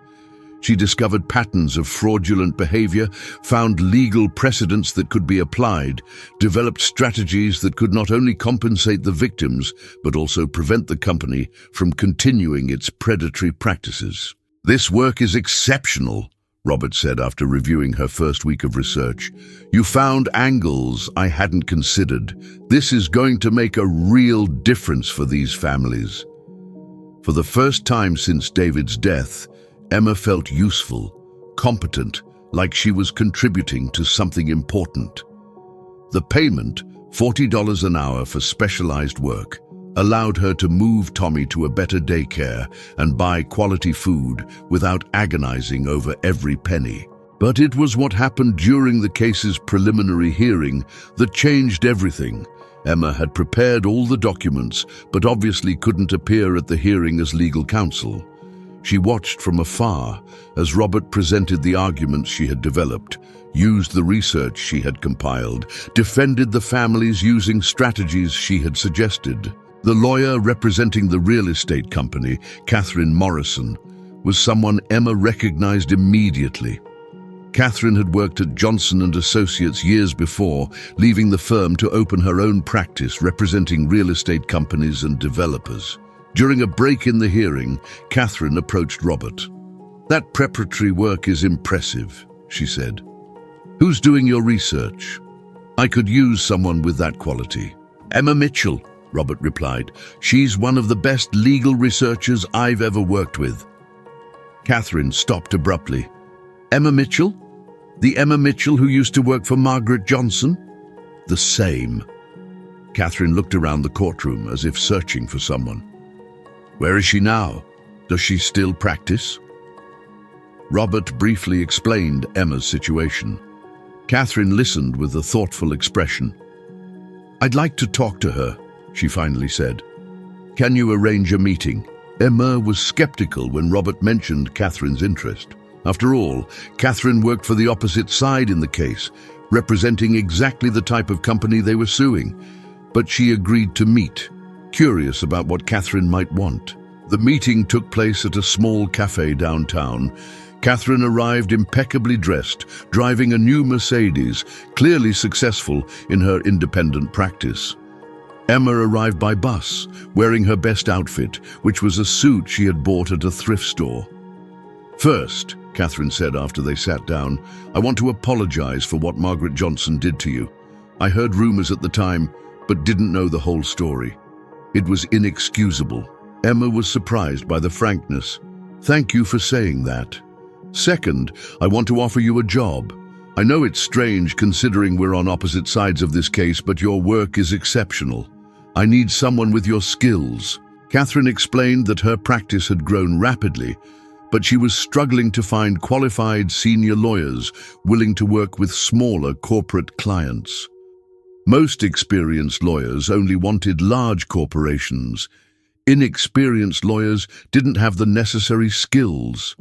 She discovered patterns of fraudulent behavior, found legal precedents that could be applied, developed strategies that could not only compensate the victims, but also prevent the company from continuing its predatory practices. "This work is exceptional," Robert said after reviewing her first week of research. "You found angles I hadn't considered. This is going to make a real difference for these families." For the first time since David's death, Emma felt useful, competent, like she was contributing to something important. The payment, $40 an hour for specialized work, allowed her to move Tommy to a better daycare and buy quality food without agonizing over every penny. But it was what happened during the case's preliminary hearing that changed everything. Emma had prepared all the documents, but obviously couldn't appear at the hearing as legal counsel. She watched from afar as Robert presented the arguments she had developed, used the research she had compiled, defended the families using strategies she had suggested. The lawyer representing the real estate company, Catherine Morrison, was someone Emma recognized immediately. Catherine had worked at Johnson & Associates years before, leaving the firm to open her own practice representing real estate companies and developers. During a break in the hearing, Catherine approached Robert. "That preparatory work is impressive," she said. "Who's doing your research? I could use someone with that quality." "Emma Mitchell," Robert replied. "She's one of the best legal researchers I've ever worked with." Catherine stopped abruptly. "Emma Mitchell? The Emma Mitchell who used to work for Margaret Johnson?" "The same." Catherine looked around the courtroom as if searching for someone. "Where is she now? Does she still practice?" Robert briefly explained Emma's situation. Catherine listened with a thoughtful expression. "I'd like to talk to her," she finally said. "Can you arrange a meeting?" Emma was skeptical when Robert mentioned Catherine's interest. After all, Catherine worked for the opposite side in the case, representing exactly the type of company they were suing. But she agreed to meet, curious about what Catherine might want. The meeting took place at a small cafe downtown. Catherine arrived impeccably dressed, driving a new Mercedes, clearly successful in her independent practice. Emma arrived by bus, wearing her best outfit, which was a suit she had bought at a thrift store. "First," Catherine said after they sat down, "I want to apologize for what Margaret Johnson did to you. I heard rumors at the time, but didn't know the whole story. It was inexcusable." Emma was surprised by the frankness. "Thank you for saying that. Second, I want to offer you a job. I know it's strange considering we're on opposite sides of this case, but your work is exceptional. I need someone with your skills." Catherine explained that her practice had grown rapidly, but she was struggling to find qualified senior lawyers willing to work with smaller corporate clients. Most experienced lawyers only wanted large corporations. Inexperienced lawyers didn't have the necessary skills.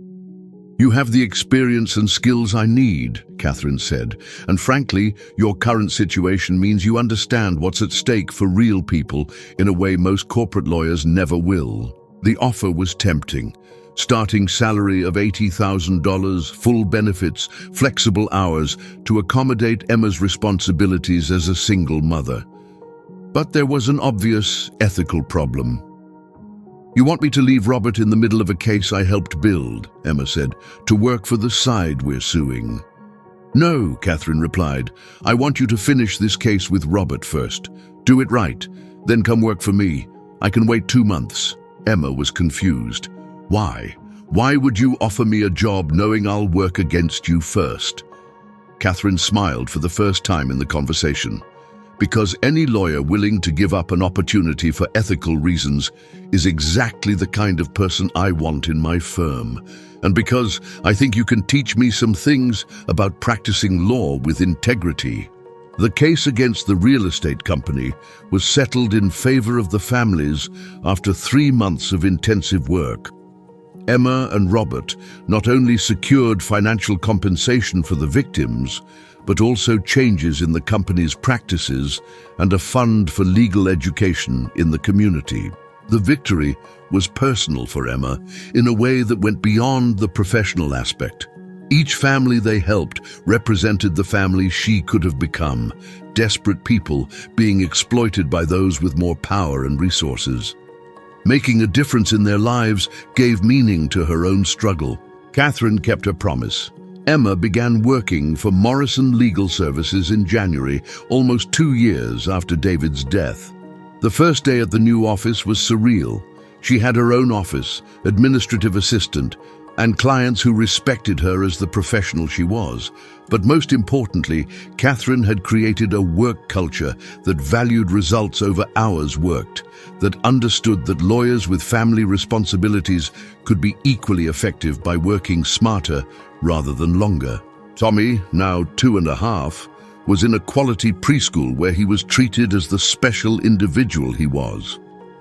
"You have the experience and skills I need," Catherine said, "and frankly, your current situation means you understand what's at stake for real people in a way most corporate lawyers never will." The offer was tempting. Starting salary of $80,000, full benefits, flexible hours to accommodate Emma's responsibilities as a single mother. But there was an obvious ethical problem. "You want me to leave Robert in the middle of a case I helped build," Emma said, "to work for the side we're suing?" "No," Catherine replied. "I want you to finish this case with Robert first. Do it right, then come work for me. I can wait 2 months." Emma was confused. "Why? Why would you offer me a job knowing I'll work against you first?" Catherine smiled for the first time in the conversation. "Because any lawyer willing to give up an opportunity for ethical reasons is exactly the kind of person I want in my firm. And because I think you can teach me some things about practicing law with integrity." The case against the real estate company was settled in favor of the families after 3 months of intensive work. Emma and Robert not only secured financial compensation for the victims, but also changes in the company's practices and a fund for legal education in the community. The victory was personal for Emma in a way that went beyond the professional aspect. Each family they helped represented the family she could have become, desperate people being exploited by those with more power and resources. Making a difference in their lives gave meaning to her own struggle. Catherine kept her promise. Emma began working for Morrison Legal Services in January, almost 2 years after David's death. The first day at the new office was surreal. She had her own office, administrative assistant, and clients who respected her as the professional she was. But most importantly, Catherine had created a work culture that valued results over hours worked, that understood that lawyers with family responsibilities could be equally effective by working smarter rather than longer. Tommy, now 2.5, was in a quality preschool where he was treated as the special individual he was.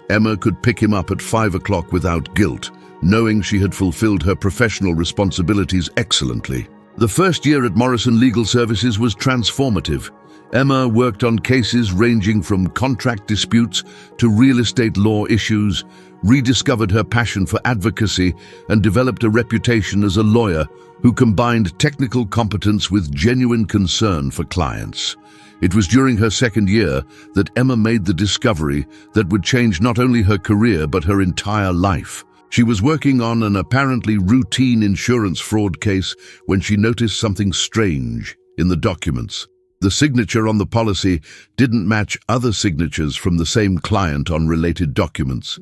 Emma could pick him up at 5 o'clock without guilt, knowing she had fulfilled her professional responsibilities excellently. The first year at Morrison Legal Services was transformative. Emma worked on cases ranging from contract disputes to real estate law issues, rediscovered her passion for advocacy, and developed a reputation as a lawyer who combined technical competence with genuine concern for clients. It was during her second year that Emma made the discovery that would change not only her career but her entire life. She was working on an apparently routine insurance fraud case when she noticed something strange in the documents. The signature on the policy didn't match other signatures from the same client on related documents.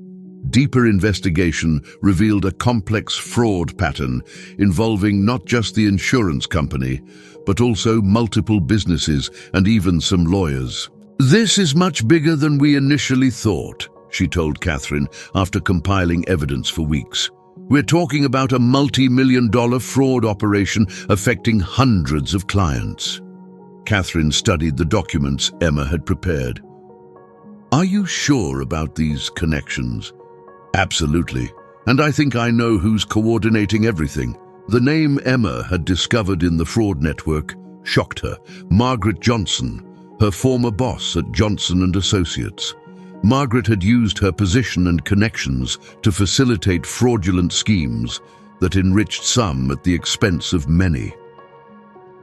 Deeper investigation revealed a complex fraud pattern involving not just the insurance company, but also multiple businesses and even some lawyers. "This is much bigger than we initially thought," she told Catherine after compiling evidence for weeks. "We're talking about a multi-million-dollar fraud operation affecting hundreds of clients." Catherine studied the documents Emma had prepared. "Are you sure about these connections?" "Absolutely. And I think I know who's coordinating everything." The name Emma had discovered in the fraud network shocked her. Margaret Johnson, her former boss at Johnson & Associates. Margaret had used her position and connections to facilitate fraudulent schemes that enriched some at the expense of many.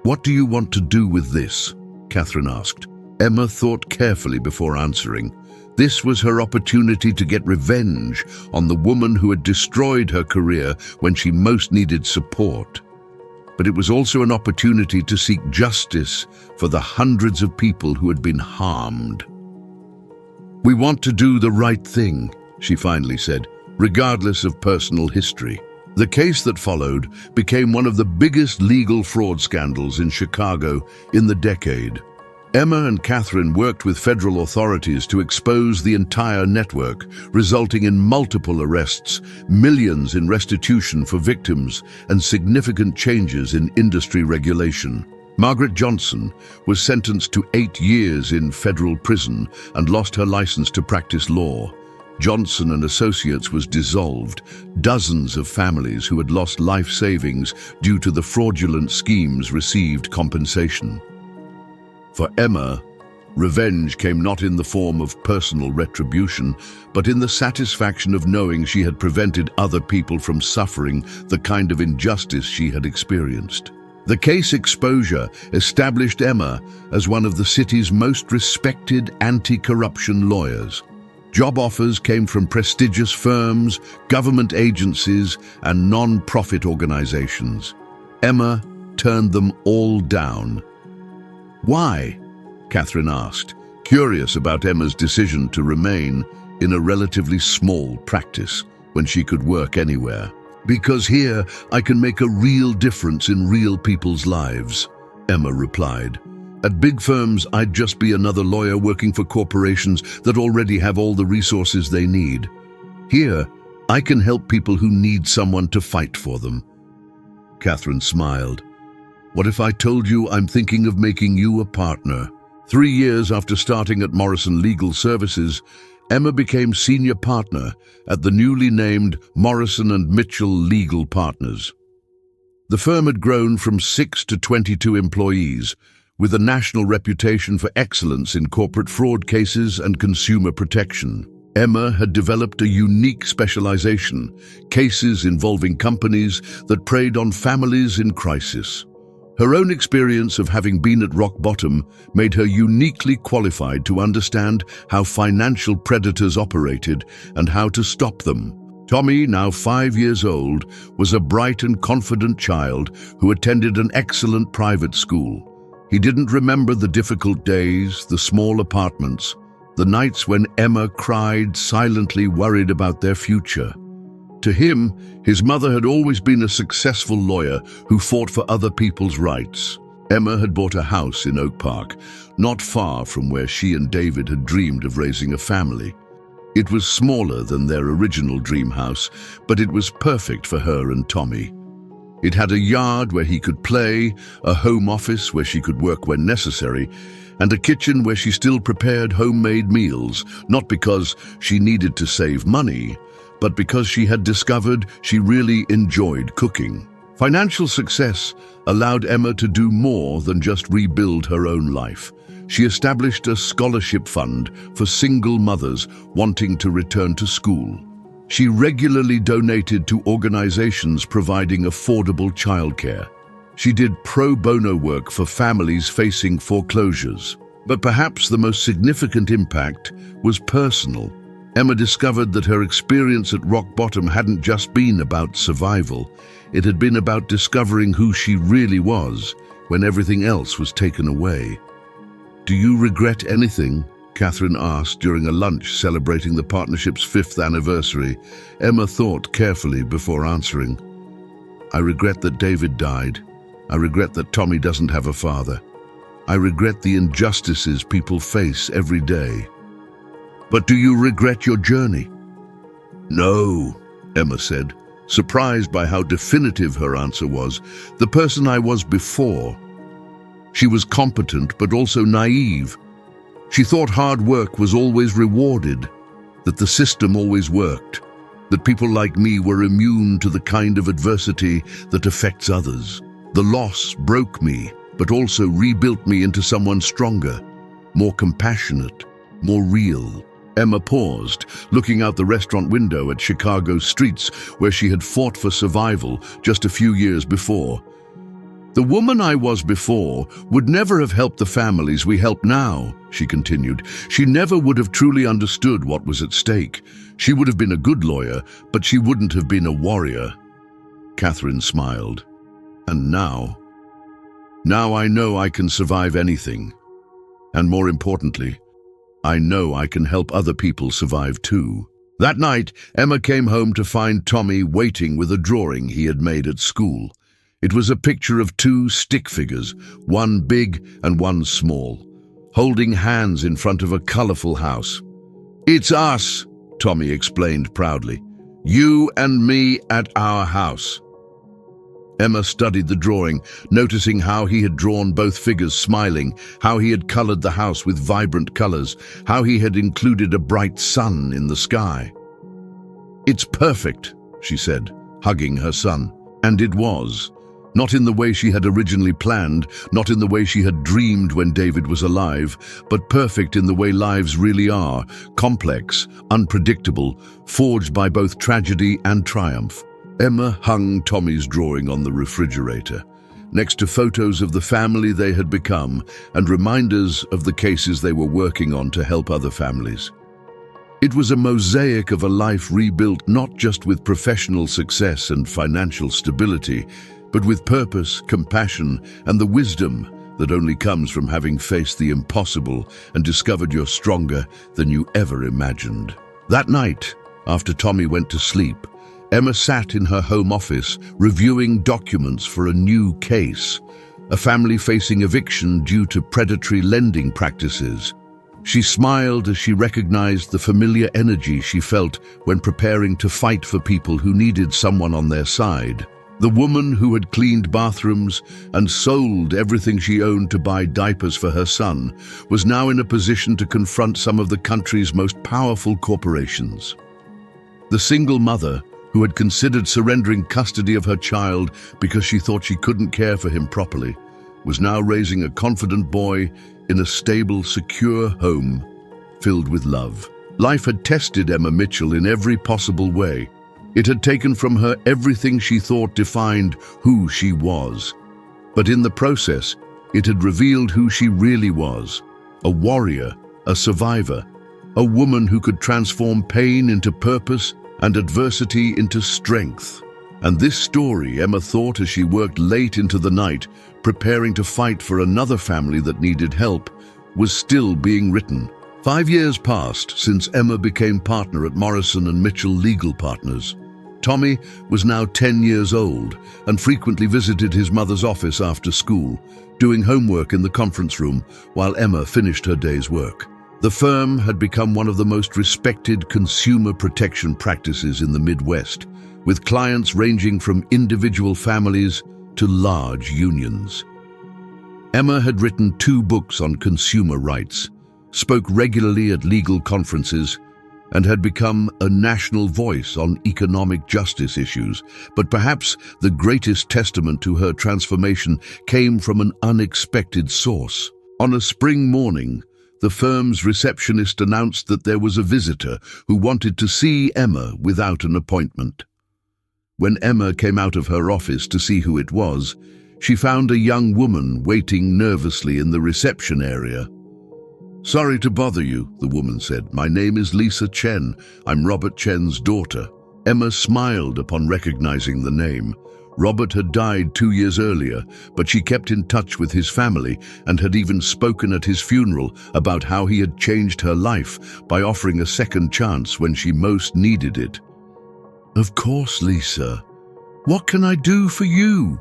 "What do you want to do with this?" Catherine asked. Emma thought carefully before answering. This was her opportunity to get revenge on the woman who had destroyed her career when she most needed support. But it was also an opportunity to seek justice for the hundreds of people who had been harmed. "We want to do the right thing," she finally said, regardless of personal history. The case that followed became one of the biggest legal fraud scandals in Chicago in the decade. Emma and Catherine worked with federal authorities to expose the entire network, resulting in multiple arrests, millions in restitution for victims, and significant changes in industry regulation. Margaret Johnson was sentenced to 8 years in federal prison and lost her license to practice law. Johnson and Associates was dissolved. Dozens of families who had lost life savings due to the fraudulent schemes received compensation. For Emma, revenge came not in the form of personal retribution, but in the satisfaction of knowing she had prevented other people from suffering the kind of injustice she had experienced. The case exposure established Emma as one of the city's most respected anti-corruption lawyers. Job offers came from prestigious firms, government agencies, and non-profit organizations. Emma turned them all down. Why? Catherine asked, curious about Emma's decision to remain in a relatively small practice when she could work anywhere. Because here I can make a real difference in real people's lives, Emma replied. At big firms, I'd just be another lawyer working for corporations that already have all the resources they need. Here, I can help people who need someone to fight for them. Catherine smiled. What if I told you I'm thinking of making you a partner? 3 years after starting at Morrison Legal Services, Emma became senior partner at the newly named Morrison & Mitchell Legal Partners. The firm had grown from 6 to 22 employees, with a national reputation for excellence in corporate fraud cases and consumer protection. Emma had developed a unique specialization, cases involving companies that preyed on families in crisis. Her own experience of having been at rock bottom made her uniquely qualified to understand how financial predators operated and how to stop them. Tommy, now 5 years old, was a bright and confident child who attended an excellent private school. He didn't remember the difficult days, the small apartments, the nights when Emma cried, silently worried about their future. To him, his mother had always been a successful lawyer who fought for other people's rights. Emma had bought a house in Oak Park, not far from where she and David had dreamed of raising a family. It was smaller than their original dream house, but it was perfect for her and Tommy. It had a yard where he could play, a home office where she could work when necessary, and a kitchen where she still prepared homemade meals, not because she needed to save money, but because she had discovered she really enjoyed cooking. Financial success allowed Emma to do more than just rebuild her own life. She established a scholarship fund for single mothers wanting to return to school. She regularly donated to organizations providing affordable childcare. She did pro bono work for families facing foreclosures. But perhaps the most significant impact was personal. Emma discovered that her experience at rock bottom hadn't just been about survival. It had been about discovering who she really was when everything else was taken away. "Do you regret anything?" Catherine asked during a lunch celebrating the partnership's 5th anniversary. Emma thought carefully before answering. "I regret that David died. I regret that Tommy doesn't have a father. I regret the injustices people face every day." "But do you regret your journey?" "No," Emma said, surprised by how definitive her answer was. "The person I was before." She was competent but also naive. She thought hard work was always rewarded, that the system always worked, that people like me were immune to the kind of adversity that affects others. The loss broke me, but also rebuilt me into someone stronger, more compassionate, more real. Emma paused, looking out the restaurant window at Chicago's streets where she had fought for survival just a few years before. "The woman I was before would never have helped the families we help now," she continued. "She never would have truly understood what was at stake. She would have been a good lawyer, but she wouldn't have been a warrior." Catherine smiled. "And now I know I can survive anything. And more importantly, I know I can help other people survive too." That night, Emma came home to find Tommy waiting with a drawing he had made at school. It was a picture of 2 stick figures, one big and one small, holding hands in front of a colorful house. "It's us," Tommy explained proudly. "You and me at our house." Emma studied the drawing, noticing how he had drawn both figures smiling, how he had colored the house with vibrant colors, how he had included a bright sun in the sky. "It's perfect," she said, hugging her son. And it was. Not in the way she had originally planned, not in the way she had dreamed when David was alive, but perfect in the way lives really are, complex, unpredictable, forged by both tragedy and triumph. Emma hung Tommy's drawing on the refrigerator, next to photos of the family they had become and reminders of the cases they were working on to help other families. It was a mosaic of a life rebuilt not just with professional success and financial stability, but with purpose, compassion, and the wisdom that only comes from having faced the impossible and discovered you're stronger than you ever imagined. That night, after Tommy went to sleep, Emma sat in her home office reviewing documents for a new case, a family facing eviction due to predatory lending practices. She smiled as she recognized the familiar energy she felt when preparing to fight for people who needed someone on their side. The woman who had cleaned bathrooms and sold everything she owned to buy diapers for her son was now in a position to confront some of the country's most powerful corporations. The single mother, who had considered surrendering custody of her child because she thought she couldn't care for him properly, was now raising a confident boy in a stable, secure home filled with love. Life had tested Emma Mitchell in every possible way. It had taken from her everything she thought defined who she was. But in the process, it had revealed who she really was: a warrior, a survivor, a woman who could transform pain into purpose and adversity into strength. And this story, Emma thought as she worked late into the night, preparing to fight for another family that needed help, was still being written. 5 years passed since Emma became partner at Morrison & Mitchell Legal Partners. Tommy was now 10 years old and frequently visited his mother's office after school, doing homework in the conference room while Emma finished her day's work. The firm had become one of the most respected consumer protection practices in the Midwest, with clients ranging from individual families to large unions. Emma had written 2 books on consumer rights, spoke regularly at legal conferences, and had become a national voice on economic justice issues. But perhaps the greatest testament to her transformation came from an unexpected source. On a spring morning, the firm's receptionist announced that there was a visitor who wanted to see Emma without an appointment. When Emma came out of her office to see who it was, she found a young woman waiting nervously in the reception area. "Sorry to bother you," the woman said. "My name is Lisa Chen. I'm Robert Chen's daughter." Emma smiled upon recognizing the name. Robert had died 2 years earlier, but she kept in touch with his family and had even spoken at his funeral about how he had changed her life by offering a second chance when she most needed it. "Of course, Lisa. What can I do for you?"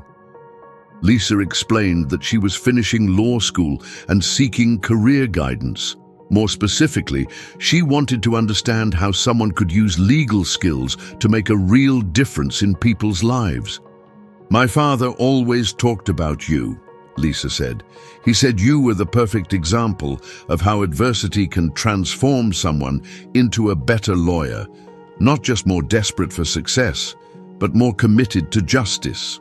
Lisa explained that she was finishing law school and seeking career guidance. More specifically, she wanted to understand how someone could use legal skills to make a real difference in people's lives. "My father always talked about you," Lisa said. "He said you were the perfect example of how adversity can transform someone into a better lawyer, not just more desperate for success, but more committed to justice."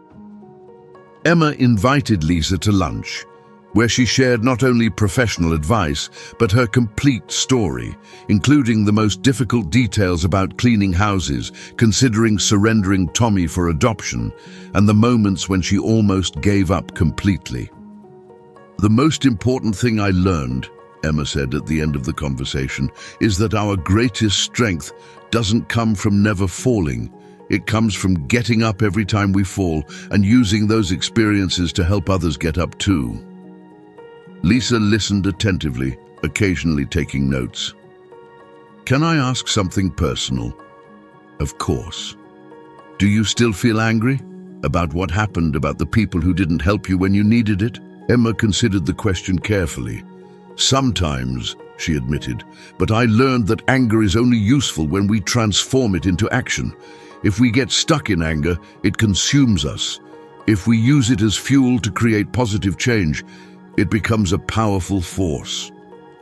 Emma invited Lisa to lunch, where she shared not only professional advice, but her complete story, including the most difficult details about cleaning houses, considering surrendering Tommy for adoption, and the moments when she almost gave up completely. "The most important thing I learned," Emma said at the end of the conversation, "is that our greatest strength doesn't come from never falling. It comes from getting up every time we fall and using those experiences to help others get up too." Lisa listened attentively, occasionally taking notes. "Can I ask something personal?" "Of course. Do you still feel angry about what happened, about the people who didn't help you when you needed it?" Emma considered the question carefully. "Sometimes," she admitted, "but I learned that anger is only useful when we transform it into action. If we get stuck in anger, it consumes us. If we use it as fuel to create positive change, it becomes a powerful force.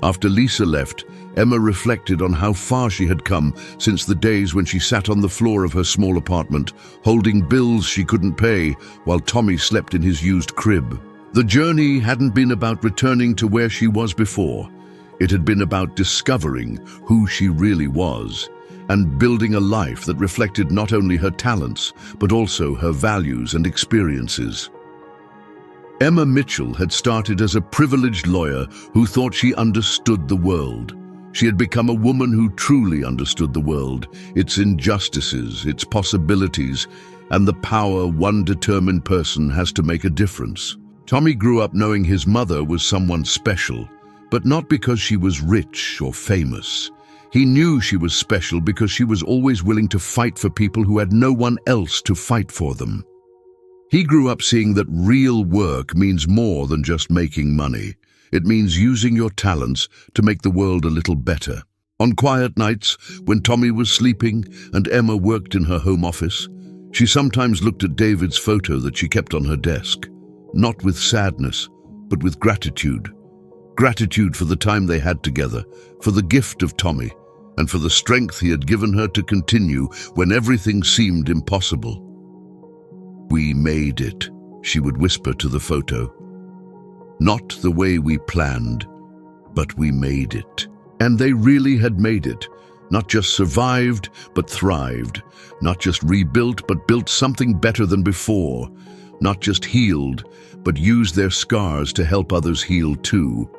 After Lisa left, Emma reflected on how far she had come since the days when she sat on the floor of her small apartment, holding bills she couldn't pay while Tommy slept in his used crib. The journey hadn't been about returning to where she was before. It had been about discovering who she really was and building a life that reflected not only her talents, but also her values and experiences. Emma Mitchell had started as a privileged lawyer who thought she understood the world. She had become a woman who truly understood the world, its injustices, its possibilities, and the power one determined person has to make a difference. Tommy grew up knowing his mother was someone special, but not because she was rich or famous. He knew she was special because she was always willing to fight for people who had no one else to fight for them. He grew up seeing that real work means more than just making money. It means using your talents to make the world a little better. On quiet nights, when Tommy was sleeping and Emma worked in her home office, she sometimes looked at David's photo that she kept on her desk, not with sadness, but with gratitude. Gratitude for the time they had together, for the gift of Tommy, and for the strength he had given her to continue when everything seemed impossible. "We made it," she would whisper to the photo. "Not the way we planned, but we made it." And they really had made it. Not just survived, but thrived. Not just rebuilt, but built something better than before. Not just healed, but used their scars to help others heal too.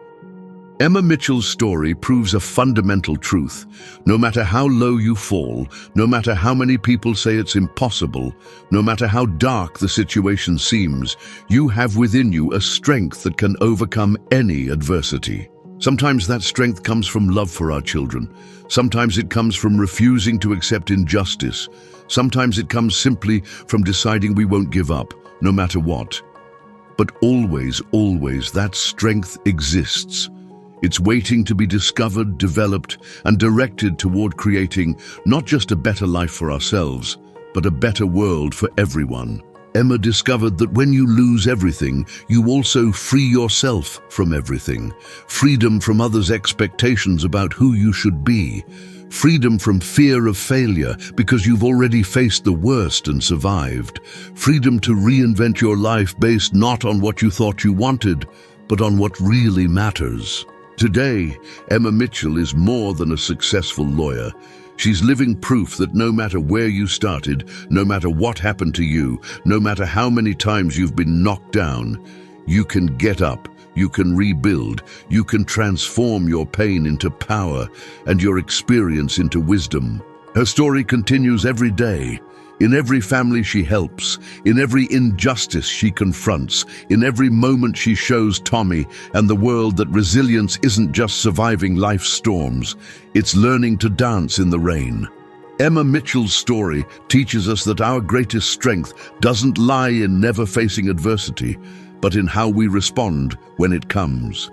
Emma Mitchell's story proves a fundamental truth. No matter how low you fall, no matter how many people say it's impossible, no matter how dark the situation seems, you have within you a strength that can overcome any adversity. Sometimes that strength comes from love for our children. Sometimes it comes from refusing to accept injustice. Sometimes it comes simply from deciding we won't give up, no matter what. But always, always, that strength exists. It's waiting to be discovered, developed, and directed toward creating not just a better life for ourselves, but a better world for everyone. Emma discovered that when you lose everything, you also free yourself from everything. Freedom from others' expectations about who you should be. Freedom from fear of failure because you've already faced the worst and survived. Freedom to reinvent your life based not on what you thought you wanted, but on what really matters. Today, Emma Mitchell is more than a successful lawyer. She's living proof that no matter where you started, no matter what happened to you, no matter how many times you've been knocked down, you can get up, you can rebuild, you can transform your pain into power and your experience into wisdom. Her story continues every day. In every family she helps, in every injustice she confronts, in every moment she shows Tommy and the world that resilience isn't just surviving life's storms, it's learning to dance in the rain. Emma Mitchell's story teaches us that our greatest strength doesn't lie in never facing adversity, but in how we respond when it comes.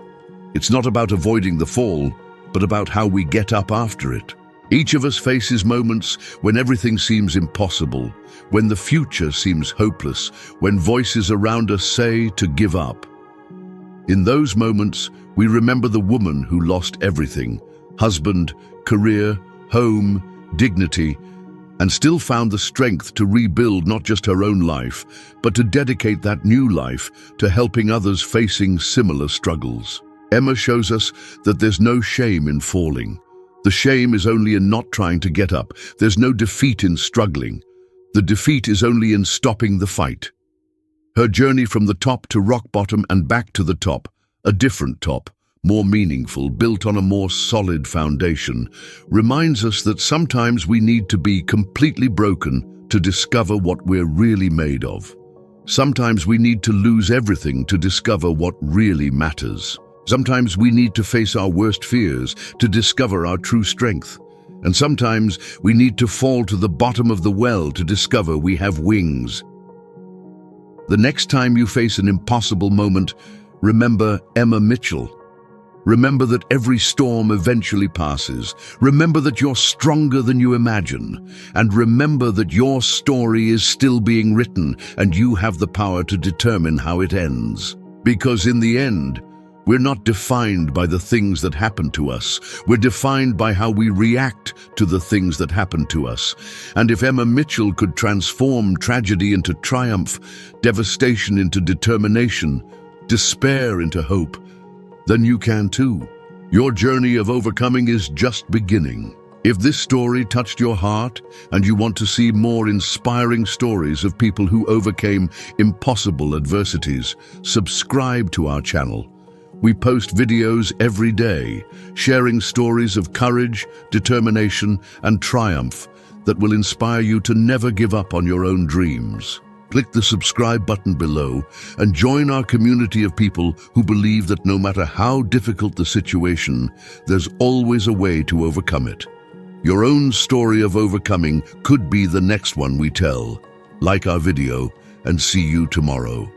It's not about avoiding the fall, but about how we get up after it. Each of us faces moments when everything seems impossible, when the future seems hopeless, when voices around us say to give up. In those moments, we remember the woman who lost everything, husband, career, home, dignity, and still found the strength to rebuild not just her own life, but to dedicate that new life to helping others facing similar struggles. Emma shows us that there's no shame in falling. The shame is only in not trying to get up. There's no defeat in struggling. The defeat is only in stopping the fight. Her journey from the top to rock bottom and back to the top, a different top, more meaningful, built on a more solid foundation, reminds us that sometimes we need to be completely broken to discover what we're really made of. Sometimes we need to lose everything to discover what really matters. Sometimes we need to face our worst fears to discover our true strength. And sometimes we need to fall to the bottom of the well to discover we have wings. The next time you face an impossible moment, remember Emma Mitchell. Remember that every storm eventually passes. Remember that you're stronger than you imagine. And remember that your story is still being written and you have the power to determine how it ends. Because in the end, we're not defined by the things that happen to us. We're defined by how we react to the things that happen to us. And if Emma Mitchell could transform tragedy into triumph, devastation into determination, despair into hope, then you can too. Your journey of overcoming is just beginning. If this story touched your heart and you want to see more inspiring stories of people who overcame impossible adversities, subscribe to our channel. We post videos every day, sharing stories of courage, determination, and triumph that will inspire you to never give up on your own dreams. Click the subscribe button below and join our community of people who believe that no matter how difficult the situation, there's always a way to overcome it. Your own story of overcoming could be the next one we tell. Like our video and see you tomorrow.